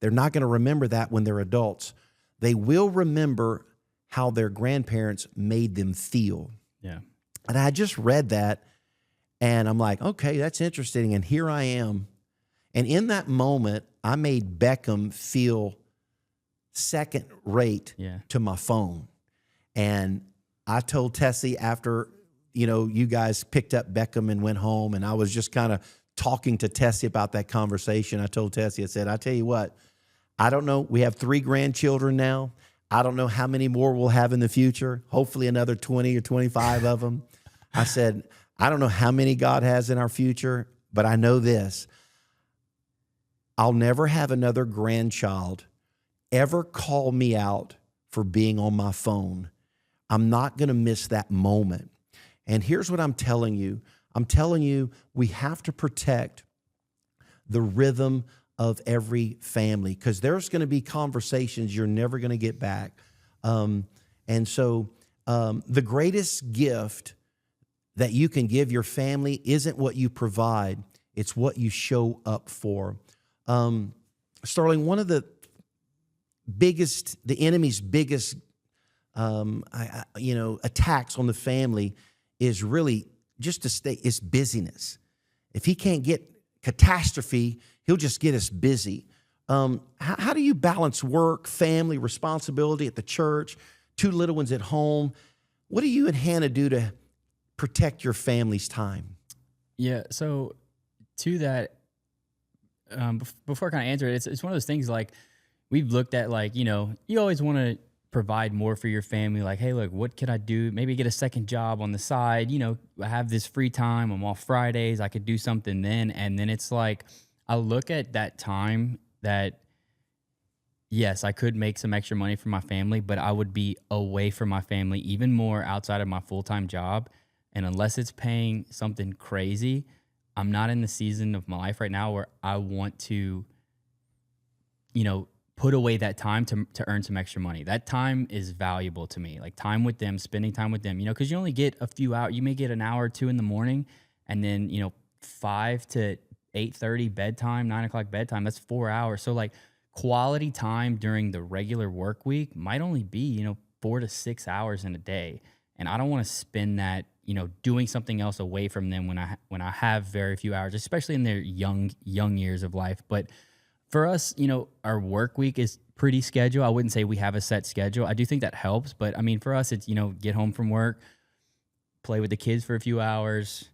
They're not going to remember that when they're adults. They will remember how their grandparents made them feel. Yeah. And I just read that, and I'm like, okay, that's interesting. And here I am. And in that moment, I made Beckham feel second rate to my phone. And I told Tessie after, you guys picked up Beckham and went home, and I was just kind of talking to Tessie about that conversation. I told Tessie, I said, I tell you what, I don't know. We have 3 grandchildren now. I don't know how many more we'll have in the future. Hopefully another 20 or 25 of them. I said, I don't know how many God has in our future, but I know this. I'll never have another grandchild ever call me out for being on my phone. I'm not going to miss that moment. And here's what I'm telling you. I'm telling you, we have to protect the rhythm of every family, because there's going to be conversations you're never going to get back. And so the greatest gift that you can give your family isn't what you provide. It's what you show up for. Sterling, one of the enemy's biggest attacks on the family is really just is busyness. If he can't get catastrophe, he'll just get us busy. How do you balance work, family, responsibility at the church, 2 little ones at home? What do you and Hannah do to protect your family's time? Yeah, so to that, before I kind of answer it, it's one of those things like we've looked at, like, you always want to provide more for your family. Like, hey, look, what could I do? Maybe get a second job on the side. I have this free time. I'm off Fridays. I could do something then. And then it's like, I look at that time that, yes, I could make some extra money for my family, but I would be away from my family even more outside of my full-time job. And unless it's paying something crazy, I'm not in the season of my life right now where I want to, put away that time to earn some extra money. That time is valuable to me, like time with them, spending time with them, because you only get a few hours. You may get an hour or 2 in the morning, and then, 5 to 8:30 bedtime, 9 o'clock bedtime, that's 4 hours. So like quality time during the regular work week might only be, 4 to 6 hours in a day. And I don't want to spend that, doing something else away from them when I have very few hours, especially in their young years of life. But for us, our work week is pretty scheduled. I wouldn't say we have a set schedule. I do think that helps, but I mean, for us, it's, get home from work, play with the kids for a few hours,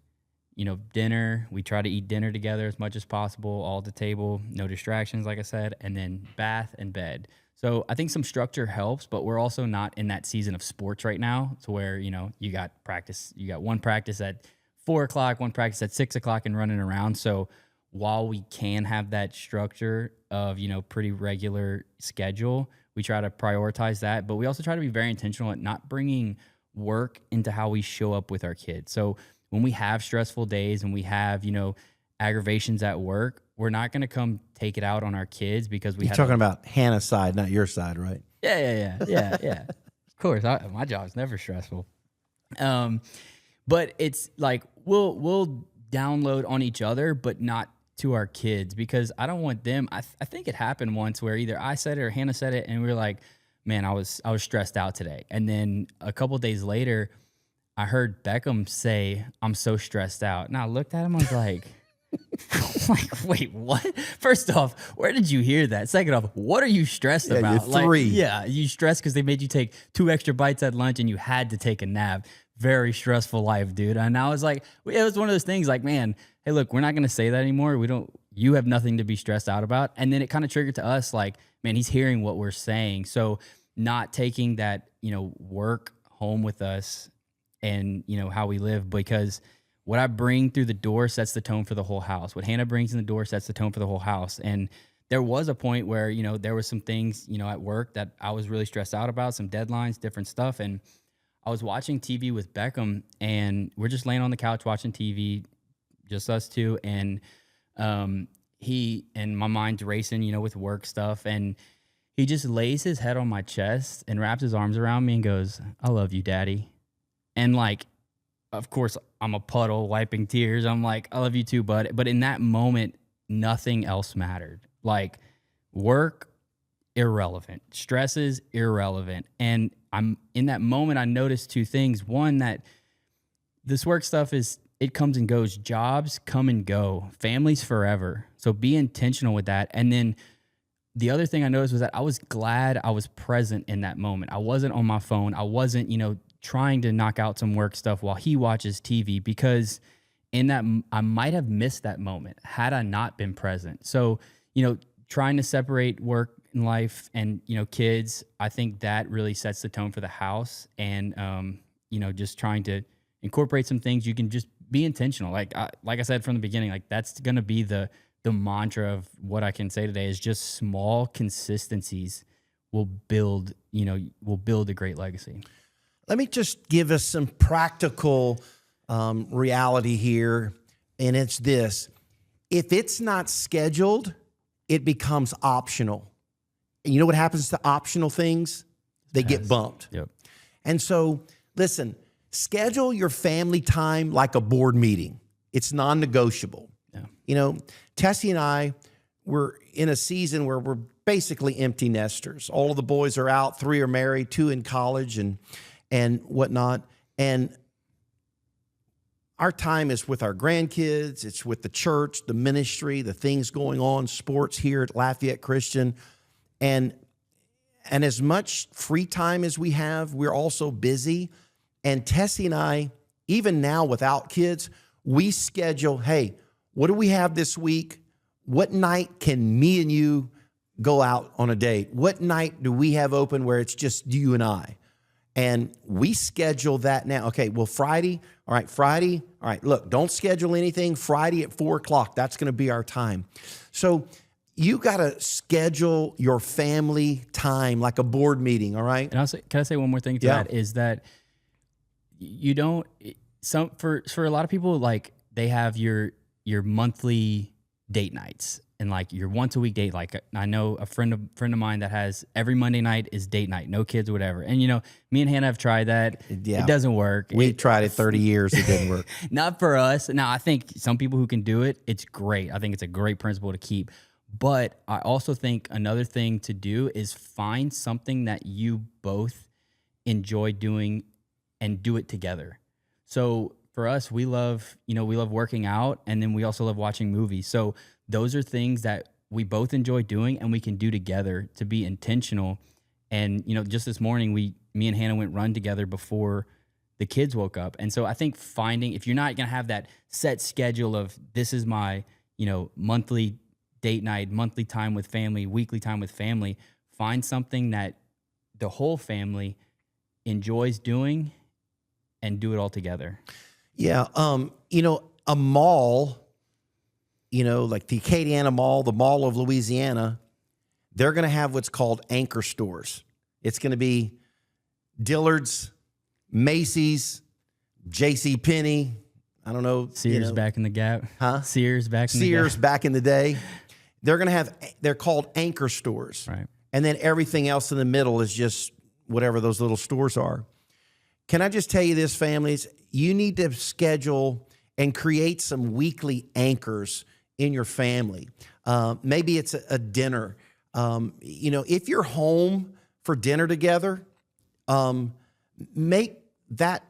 dinner. We try to eat dinner together as much as possible, all at the table, no distractions, like I said, and then bath and bed. So I think some structure helps, but we're also not in that season of sports right now to where, you got one practice at 4 o'clock, one practice at 6 o'clock and running around. So while we can have that structure of, pretty regular schedule, we try to prioritize that, but we also try to be very intentional at not bringing work into how we show up with our kids. So when we have stressful days and we have, aggravations at work, we're not going to come take it out on our kids because You're talking about Hannah's side, not your side, right? Yeah. Of course, my job's never stressful. But it's like we'll download on each other, but not to our kids, because I don't want them. I think it happened once where either I said it or Hannah said it, and we were like, "Man, I was stressed out today." And then a couple days later, I heard Beckham say, "I'm so stressed out," and I looked at him. I was like, wait, what? First off, where did you hear that? Second off, what are you stressed about? You're 3. You stressed because they made you take 2 extra bites at lunch and you had to take a nap. Very stressful life, dude. And I was like, it was one of those things like, man, hey, look, we're not going to say that anymore. You have nothing to be stressed out about. And then it kind of triggered to us like, man, he's hearing what we're saying. So not taking that, work home with us and, how we live, because what I bring through the door sets the tone for the whole house. What Hannah brings in the door sets the tone for the whole house. And there was a point where, there were some things, at work that I was really stressed out about, some deadlines, different stuff. And I was watching TV with Beckham, and we're just laying on the couch watching TV, just us two. And my mind's racing, with work stuff. And he just lays his head on my chest and wraps his arms around me and goes, "I love you, Daddy." And like, of course, I'm a puddle wiping tears. I'm like, I love you too, bud. But in that moment, nothing else mattered. Like work, irrelevant. Stresses, irrelevant. And I'm in that moment, I noticed two things. One, that this work stuff it comes and goes. Jobs come and go. Families forever. So be intentional with that. And then the other thing I noticed was that I was glad I was present in that moment. I wasn't on my phone. I wasn't, trying to knock out some work stuff while he watches TV, because in that, I might have missed that moment had I not been present. So, trying to separate work and life and, kids, I think that really sets the tone for the house. And, just trying to incorporate some things. You can just be intentional. Like I said from the beginning, like that's going to be the mantra of what I can say today is just small consistencies will build a great legacy. Let me just give us some practical reality here, and it's this. If it's not scheduled, it becomes optional. And you know what happens to optional things? They get bumped. Yep. And so, listen, schedule your family time like a board meeting. It's non-negotiable. Yeah. Tessie and I were in a season where we're basically empty nesters. All of the boys are out, 3 are married, 2 in college and whatnot. And our time is with our grandkids. It's with the church, the ministry, the things going on, sports here at Lafayette Christian. And as much free time as we have, we're also busy. And Tessie and I, even now without kids, we schedule, hey, what do we have this week? What night can me and you go out on a date? What night do we have open where it's just you and I? And we schedule that now. Okay, well, Friday. All right, look, don't schedule anything. Friday at 4:00, that's going to be our time. So you got to schedule your family time like a board meeting, all right? And can I say one more thing to that is that you don't, for a lot of people, like they have your monthly date nights. And like your once a week date, like I know a friend of mine that has every Monday night is date night, no kids, whatever. And me and Hannah have tried that. Yeah. It doesn't work. We tried it 30 years. It didn't work. Not for us. Now, I think some people who can do it, it's great. I think it's a great principle to keep. But I also think another thing to do is find something that you both enjoy doing and do it together. So for us, we love working out, and then we also love watching movies. So those are things that we both enjoy doing and we can do together to be intentional. And, just this morning, me and Hannah went run together before the kids woke up. And so I think if you're not going to have that set schedule of this is my, monthly date night, monthly time with family, weekly time with family, find something that the whole family enjoys doing and do it all together. Yeah. A mall, like the Acadiana Mall, the Mall of Louisiana, they're going to have what's called anchor stores. It's going to be Dillard's, Macy's, JCPenney. I don't know. Sears back in the Gap. Huh? Sears back in the Gap. Sears back in the day. They're called anchor stores. Right. And then everything else in the middle is just whatever those little stores are. Can I just tell you this, families? You need to schedule and create some weekly anchors in your family. Maybe it's a dinner. If you're home for dinner together, make that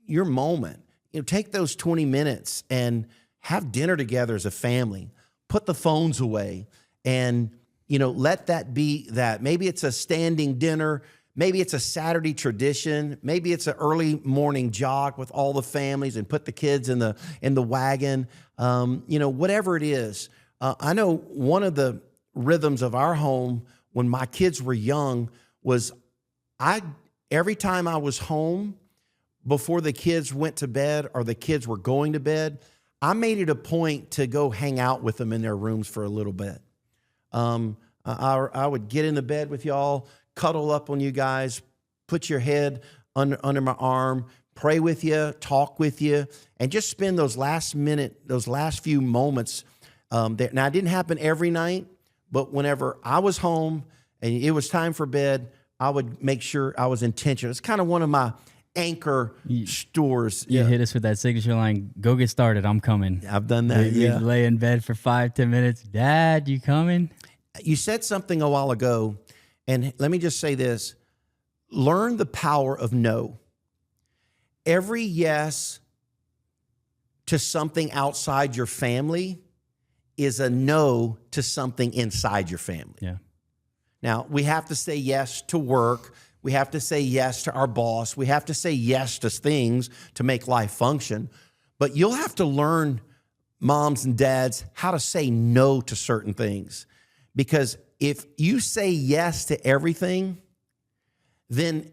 your moment. Take those 20 minutes and have dinner together as a family. Put the phones away and, let that be that. Maybe it's a standing dinner. Maybe it's a Saturday tradition. Maybe it's an early morning jog with all the families and put the kids in the wagon. Whatever it is. I know one of the rhythms of our home when my kids were young was every time I was home before the kids went to bed or the kids were going to bed, I made it a point to go hang out with them in their rooms for a little bit. I would get in the bed with y'all, cuddle up on you guys, put your head under my arm, pray with you, talk with you, and just spend those last few moments there. Now, it didn't happen every night, but whenever I was home and it was time for bed, I would make sure I was intentional. It's kind of one of my anchor stores. You hit us with that signature line, go get started, I'm coming. I've done that, We lay in bed for 5-10 minutes. Dad, you coming? You said something a while ago, and let me just say this. Learn the power of no. Every yes to something outside your family is a no to something inside your family. Yeah. Now, we have to say yes to work. We have to say yes to our boss. We have to say yes to things to make life function. But you'll have to learn, moms and dads, how to say no to certain things. Because if you say yes to everything, then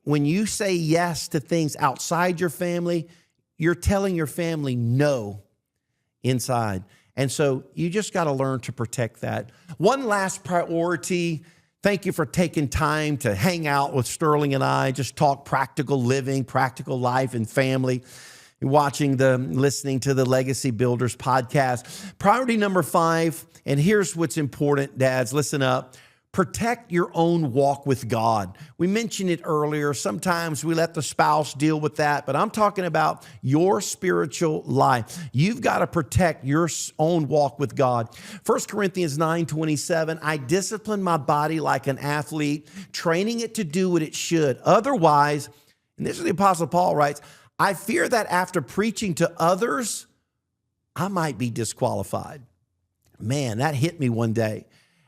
when you say yes to things outside your family, you're telling your family no inside. And so you just got to learn to protect that. One last priority. Thank you for taking time to hang out with Sterling and I, just talk practical living, practical life and family, listening to the Legacy Builders podcast. Priority number 5, and here's what's important, dads, listen up. Protect your own walk with God. We mentioned it earlier. Sometimes we let the spouse deal with that, but I'm talking about your spiritual life. You've got to protect your own walk with God. 1 Corinthians 9:27, I discipline my body like an athlete, training it to do what it should. Otherwise, and this is the Apostle Paul writes, I fear that after preaching to others, I might be disqualified. Man, that hit me one day.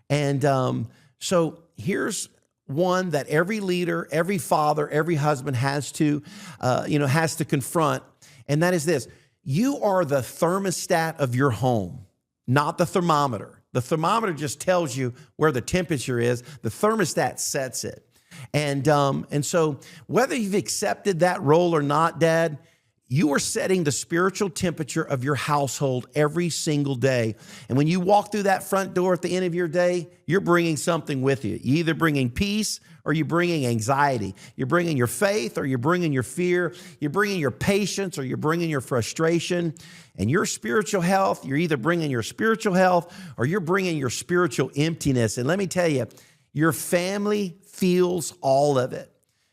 And so here's one that every leader, every father, every husband has to confront, and that is this. You are the thermostat of your home, not the thermometer. The thermometer just tells you where the temperature is. The thermostat sets it. And so whether you've accepted that role or not, Dad, you are setting the spiritual temperature of your household every single day. And when you walk through that front door at the end of your day, you're bringing something with you. You're either bringing peace or you're bringing anxiety. You're bringing your faith or you're bringing your fear. You're bringing your patience or you're bringing your frustration. And your spiritual health, you're either bringing your spiritual health or you're bringing your spiritual emptiness. And let me tell you, your family feels all of it.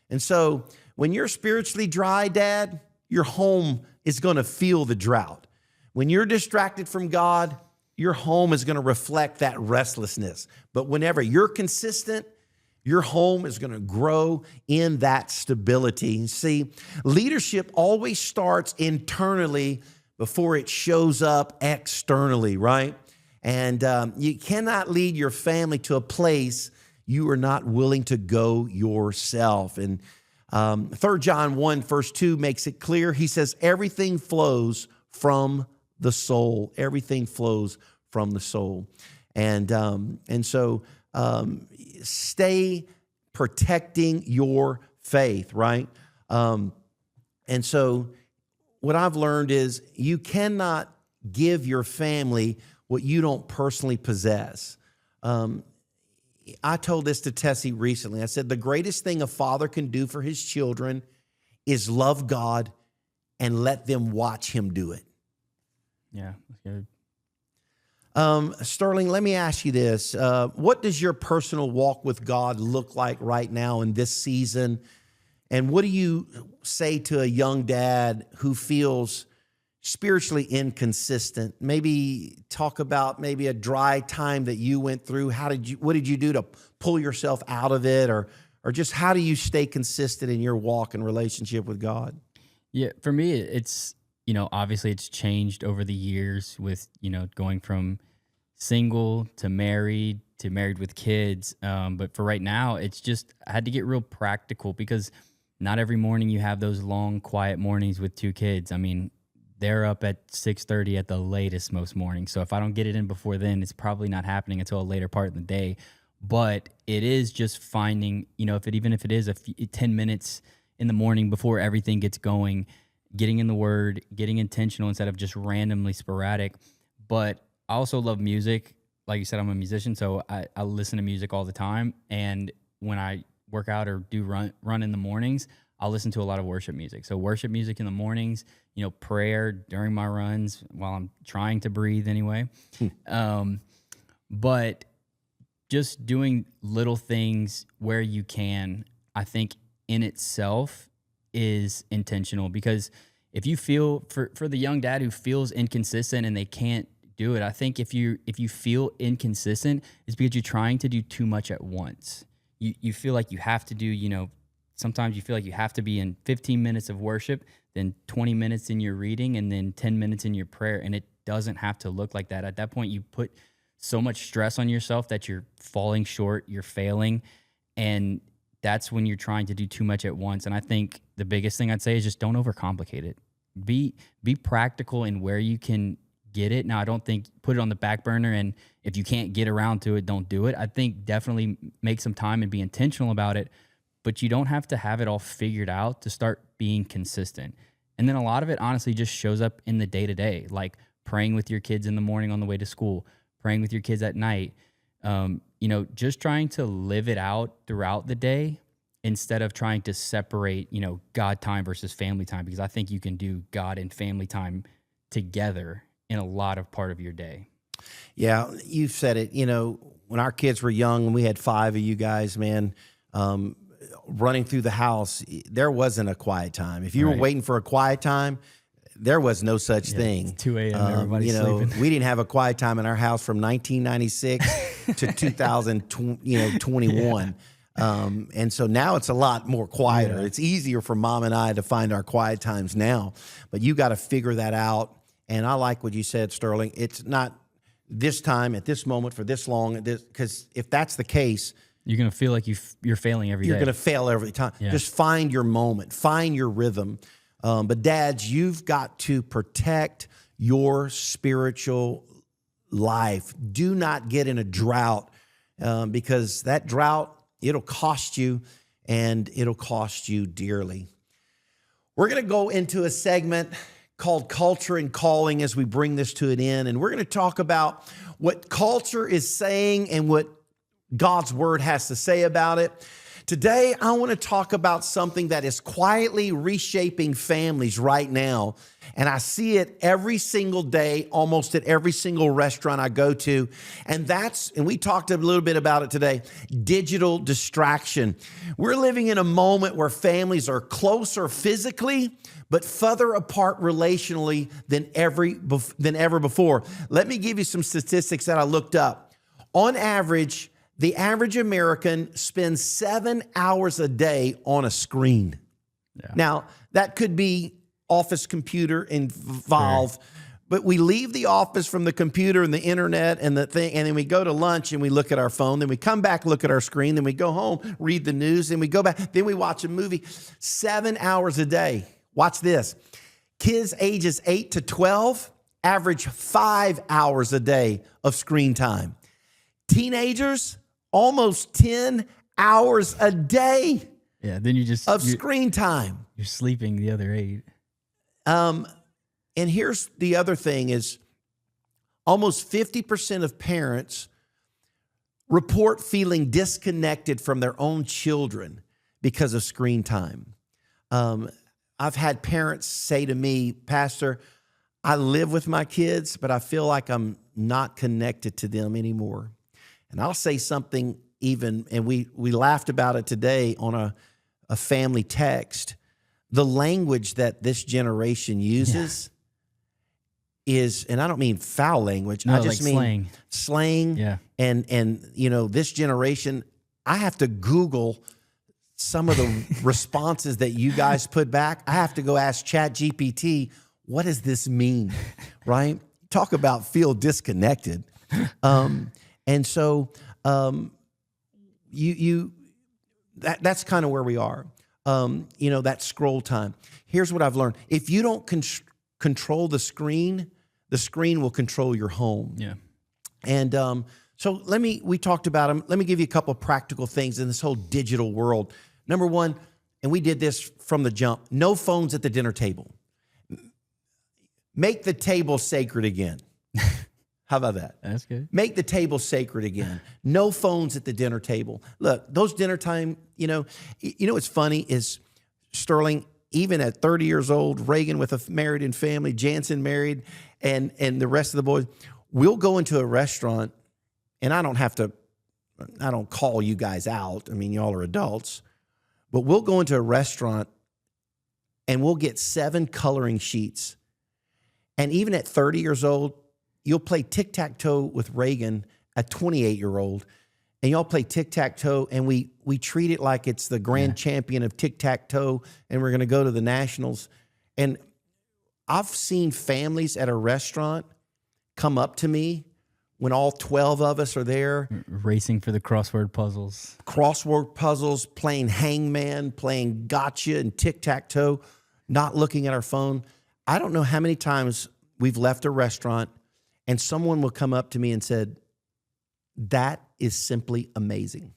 And so when you're spiritually dry, Dad, your home is going to feel the drought. When you're distracted from God, your home is going to reflect that restlessness. But whenever you're consistent, your home is going to grow in that stability. See, leadership always starts internally before it shows up externally, right? And you cannot lead your family to a place you are not willing to go yourself. And 3 John 1, verse 2 makes it clear. He says, everything flows from the soul. Everything flows from the soul. And so stay protecting your faith, right? And so what I've learned is you cannot give your family what you don't personally possess. I told this to Tessie recently. I said, the greatest thing a father can do for his children is love God and let them watch him do it. Yeah, that's good. Sterling, let me ask you this. What does your personal walk with God look like right now in this season? And what do you say to a young dad who feels spiritually inconsistent? Maybe talk about maybe a dry time that you went through. What did you do to pull yourself out of it? Or just how do you stay consistent in your walk and relationship with God? Yeah, for me, it's, obviously it's changed over the years with, going from single to married with kids. But for right now, it's just, I had to get real practical because not every morning you have those long, quiet mornings with 2 kids. I mean, they're up at 6:30 at the latest most mornings. So if I don't get it in before then, it's probably not happening until a later part of the day. But it is just finding, if it is 10 minutes in the morning before everything gets going, getting in the Word, getting intentional instead of just randomly sporadic. But I also love music. Like you said, I'm a musician, so I listen to music all the time. And when I work out or do run in the mornings, I'll listen to a lot of worship music. So worship music in the mornings, prayer during my runs while I'm trying to breathe anyway. But just doing little things where you can, I think in itself is intentional, because if you feel for the young dad who feels inconsistent and they can't do it, I think if you feel inconsistent, it's because you're trying to do too much at once. You feel like you have to do, sometimes you feel like you have to be in 15 minutes of worship, then 20 minutes in your reading, and then 10 minutes in your prayer. And it doesn't have to look like that. At that point, you put so much stress on yourself that you're falling short, you're failing. And that's when you're trying to do too much at once. And I think the biggest thing I'd say is just don't overcomplicate it. Be practical in where you can get it. Now, I don't think put it on the back burner, and if you can't get around to it, don't do it. I think definitely make some time and be intentional about it, but you don't have to have it all figured out to start being consistent. And then a lot of it honestly just shows up in the day-to-day, like praying with your kids in the morning on the way to school, praying with your kids at night, just trying to live it out throughout the day instead of trying to separate, God time versus family time, because I think you can do God and family time together in a lot of part of your day. Yeah, you've said it. When our kids were young, and we had 5 of you guys, man, running through the house, there wasn't a quiet time. If you were waiting for a quiet time, there was no such thing. It's 2 a.m. Everybody's sleeping. We didn't have a quiet time in our house from 1996 to 2021. And so now it's a lot more quieter. Yeah. It's easier for mom and I to find our quiet times now, but you got to figure that out. And I like what you said, Sterling. It's not this time at this moment for this long, because if that's the case, you're going to feel like you're failing every day. You're going to fail every time. Yeah. Just find your moment, find your rhythm. But dads, you've got to protect your spiritual life. Do not get in a drought, because that drought, it'll cost you, and it'll cost you dearly. We're going to go into a segment called Culture and Calling as we bring this to an end. And we're going to talk about what culture is saying and what God's word has to say about it. Today, I want to talk about something that is quietly reshaping families right now. And I see it every single day, almost at every single restaurant I go to. And we talked a little bit about it today, digital distraction. We're living in a moment where families are closer physically, but further apart relationally than ever before. Let me give you some statistics that I looked up. On average, the average American spends 7 hours a day on a screen. Yeah. Now, that could be office computer involved, but we leave the office from the computer and the internet and the thing, and then we go to lunch and we look at our phone, then we come back, look at our screen, then we go home, read the news, then we go back, then we watch a movie. 7 hours a day. Watch this. Kids ages 8 to 12 average 5 hours a day of screen time. Teenagers, almost 10 hours a day. Yeah, then of screen time. You're sleeping the other 8. And here's the other thing is almost 50% of parents report feeling disconnected from their own children because of screen time. I've had parents say to me, Pastor, I live with my kids, but I feel like I'm not connected to them anymore. And I'll say something even, and we laughed about it today on a family text. The language that this generation uses is, and I don't mean foul language. No, I just like mean slang. Yeah. And this generation, I have to Google some of the responses that you guys put back. I have to go ask ChatGPT, what does this mean? Right? Talk about feel disconnected. And so that's kind of where we are. That scroll time. Here's what I've learned. If you don't control the screen will control your home. Yeah. And so we talked about them. Let me give you a couple of practical things in this whole digital world. Number one, and we did this from the jump, no phones at the dinner table. Make the table sacred again. How about that? That's good. Make the table sacred again. No phones at the dinner table. Look, those dinner time, what's funny is, Sterling, even at 30 years old, Reagan with a married and family, Jansen married, and the rest of the boys, we'll go into a restaurant, and I don't call you guys out. I mean, y'all are adults, but we'll go into a restaurant and we'll get 7 coloring sheets. And even at 30 years old, you'll play tic-tac-toe with Reagan, a 28-year-old, and y'all play tic-tac-toe, and we treat it like it's the grand champion of tic-tac-toe, and we're going to go to the nationals. And I've seen families at a restaurant come up to me when all 12 of us are there. Racing for the crossword puzzles. Crossword puzzles, playing hangman, playing gotcha and tic-tac-toe, not looking at our phone. I don't know how many times we've left a restaurant and someone will come up to me and said, that is simply amazing.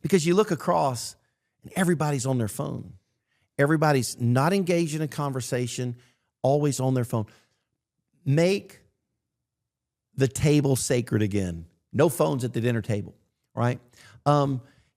Because you look across and everybody's on their phone. Everybody's not engaged in a conversation, always on their phone. Make the table sacred again. No phones at the dinner table, right?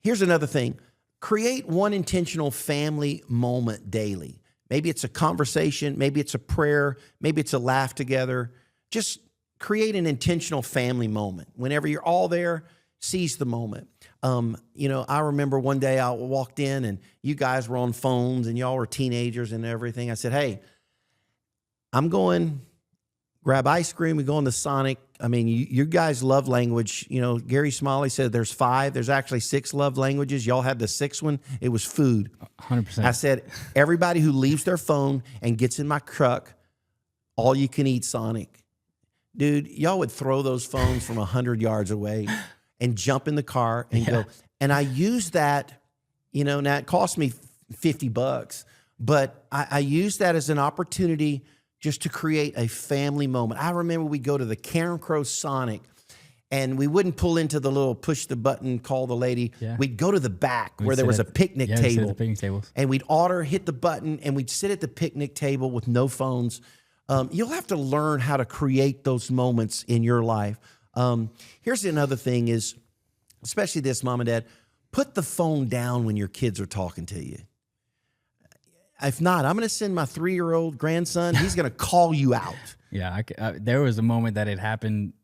Here's another thing. Create one intentional family moment daily. Maybe it's a conversation, maybe it's a prayer, maybe it's a laugh together. Just create an intentional family moment. Whenever you're all there, seize the moment. I remember one day I walked in and you guys were on phones and y'all were teenagers and everything. I said, hey, I'm going grab ice cream. We go on to Sonic. I mean, you guys love language. Gary Smalley said there's 5. There's actually 6 love languages. Y'all have the 6th one. It was food. 100%. I said, everybody who leaves their phone and gets in my truck, all you can eat Sonic. Dude, y'all would throw those phones from 100 yards away and jump in the car and go. And I use that, now it cost me $50, but I use that as an opportunity just to create a family moment. I remember we'd go to the Karen Crow Sonic and we wouldn't pull into the little push the button, call the lady. Yeah. We'd go to the back where there was a picnic table. Sit at the picnic tables. And we'd order, hit the button, and we'd sit at the picnic table with no phones. You'll have to learn how to create those moments in your life. Here's another thing is, especially this, Mom and Dad, put the phone down when your kids are talking to you. If not, I'm going to send my 3-year-old grandson. He's going to call you out. Yeah, there was a moment that it happened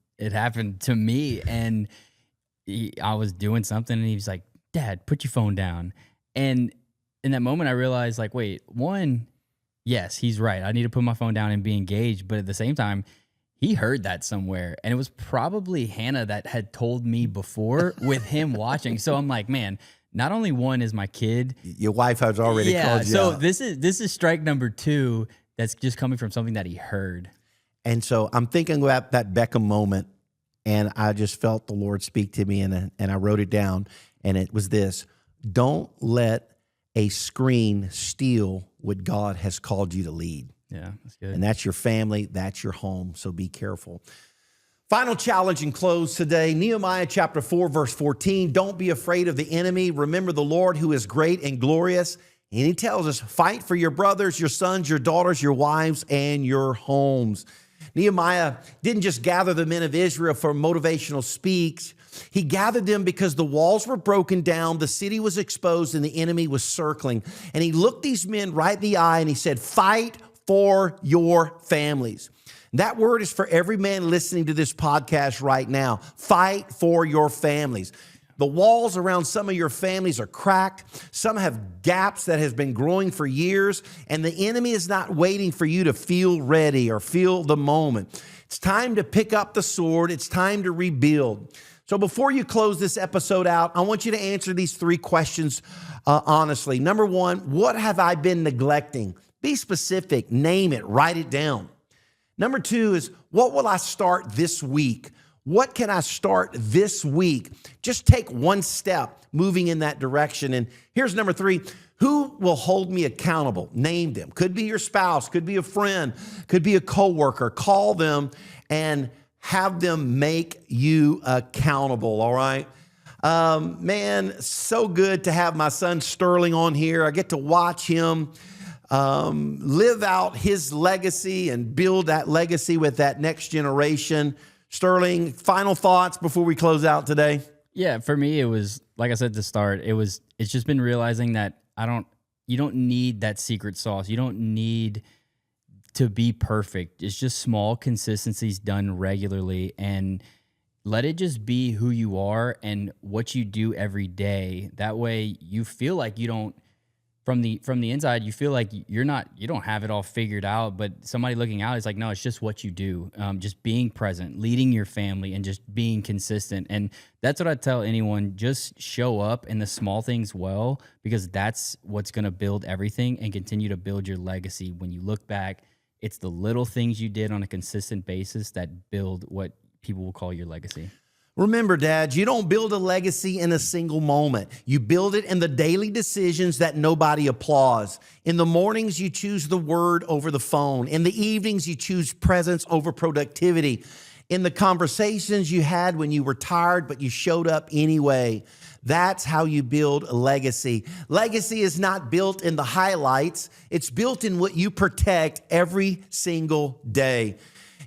to me, and I was doing something, and he was like, Dad, put your phone down. And in that moment, I realized, like, wait, one, yes, he's right. I need to put my phone down and be engaged. But at the same time, he heard that somewhere, and it was probably Hannah that had told me before with him watching. So I'm like, man, not only one is my kid. Your wife has already called you out. This is strike number 2 that's just coming from something that he heard. And so I'm thinking about that Beckham moment, and I just felt the Lord speak to me, and I wrote it down, and it was this: don't let a screen steal what God has called you to lead. Yeah, that's good. And that's your family, that's your home, so be careful. Final challenge and close today, Nehemiah chapter 4, verse 14. Don't be afraid of the enemy. Remember the Lord who is great and glorious. And he tells us, fight for your brothers, your sons, your daughters, your wives, and your homes. Nehemiah didn't just gather the men of Israel for motivational speaks. He gathered them because the walls were broken down, the city was exposed, and the enemy was circling. And he looked these men right in the eye and he said, fight for your families. That word is for every man listening to this podcast right now. Fight for your families. The walls around some of your families are cracked. Some have gaps that has been growing for years, and the enemy is not waiting for you to feel ready or feel the moment. It's time to pick up the sword. It's time to rebuild. So before you close this episode out, I want you to answer these 3 questions honestly. Number 1, what have I been neglecting? Be specific, name it, write it down. Number 2 is, what will I start this week? What can I start this week? Just take one step moving in that direction. And here's number 3, who will hold me accountable? Name them. Could be your spouse, could be a friend, could be a coworker. Call them and have them make you accountable, all right? Man, so good to have my son Sterling on here. I get to watch him live out his legacy and build that legacy with that next generation. Sterling, final thoughts before we close out today? Yeah, for me, it was, like I said to start, it's just been realizing that you don't need that secret sauce. You don't need to be perfect. It's just small consistencies done regularly, and let it just be who you are and what you do every day. That way you feel like you don't from the inside, you feel like you don't have it all figured out, but somebody looking out is like, no, it's just what you do. Just being present, leading your family, and just being consistent. And that's what I tell anyone: just show up in the small things well, because that's what's going to build everything and continue to build your legacy. When you look back, it's the little things you did on a consistent basis that build what people will call your legacy. Remember, dads, you don't build a legacy in a single moment. You build it in the daily decisions that nobody applauds. In the mornings, you choose the word over the phone. In the evenings, you choose presence over productivity. In the conversations you had when you were tired, but you showed up anyway. That's how you build a legacy. Legacy is not built in the highlights. It's built in what you protect every single day.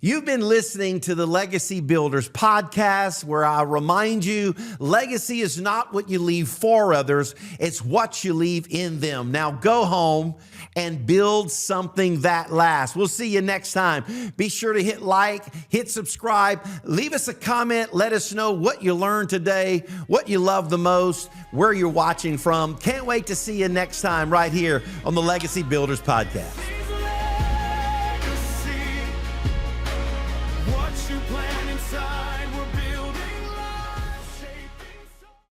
You've been listening to the Legacy Builders podcast, where I remind you, legacy is not what you leave for others, it's what you leave in them. Now go home and build something that lasts. We'll see you next time. Be sure to hit like, hit subscribe, leave us a comment, let us know what you learned today, what you love the most, where you're watching from. Can't wait to see you next time right here on the Legacy Builders podcast. What you plan inside will be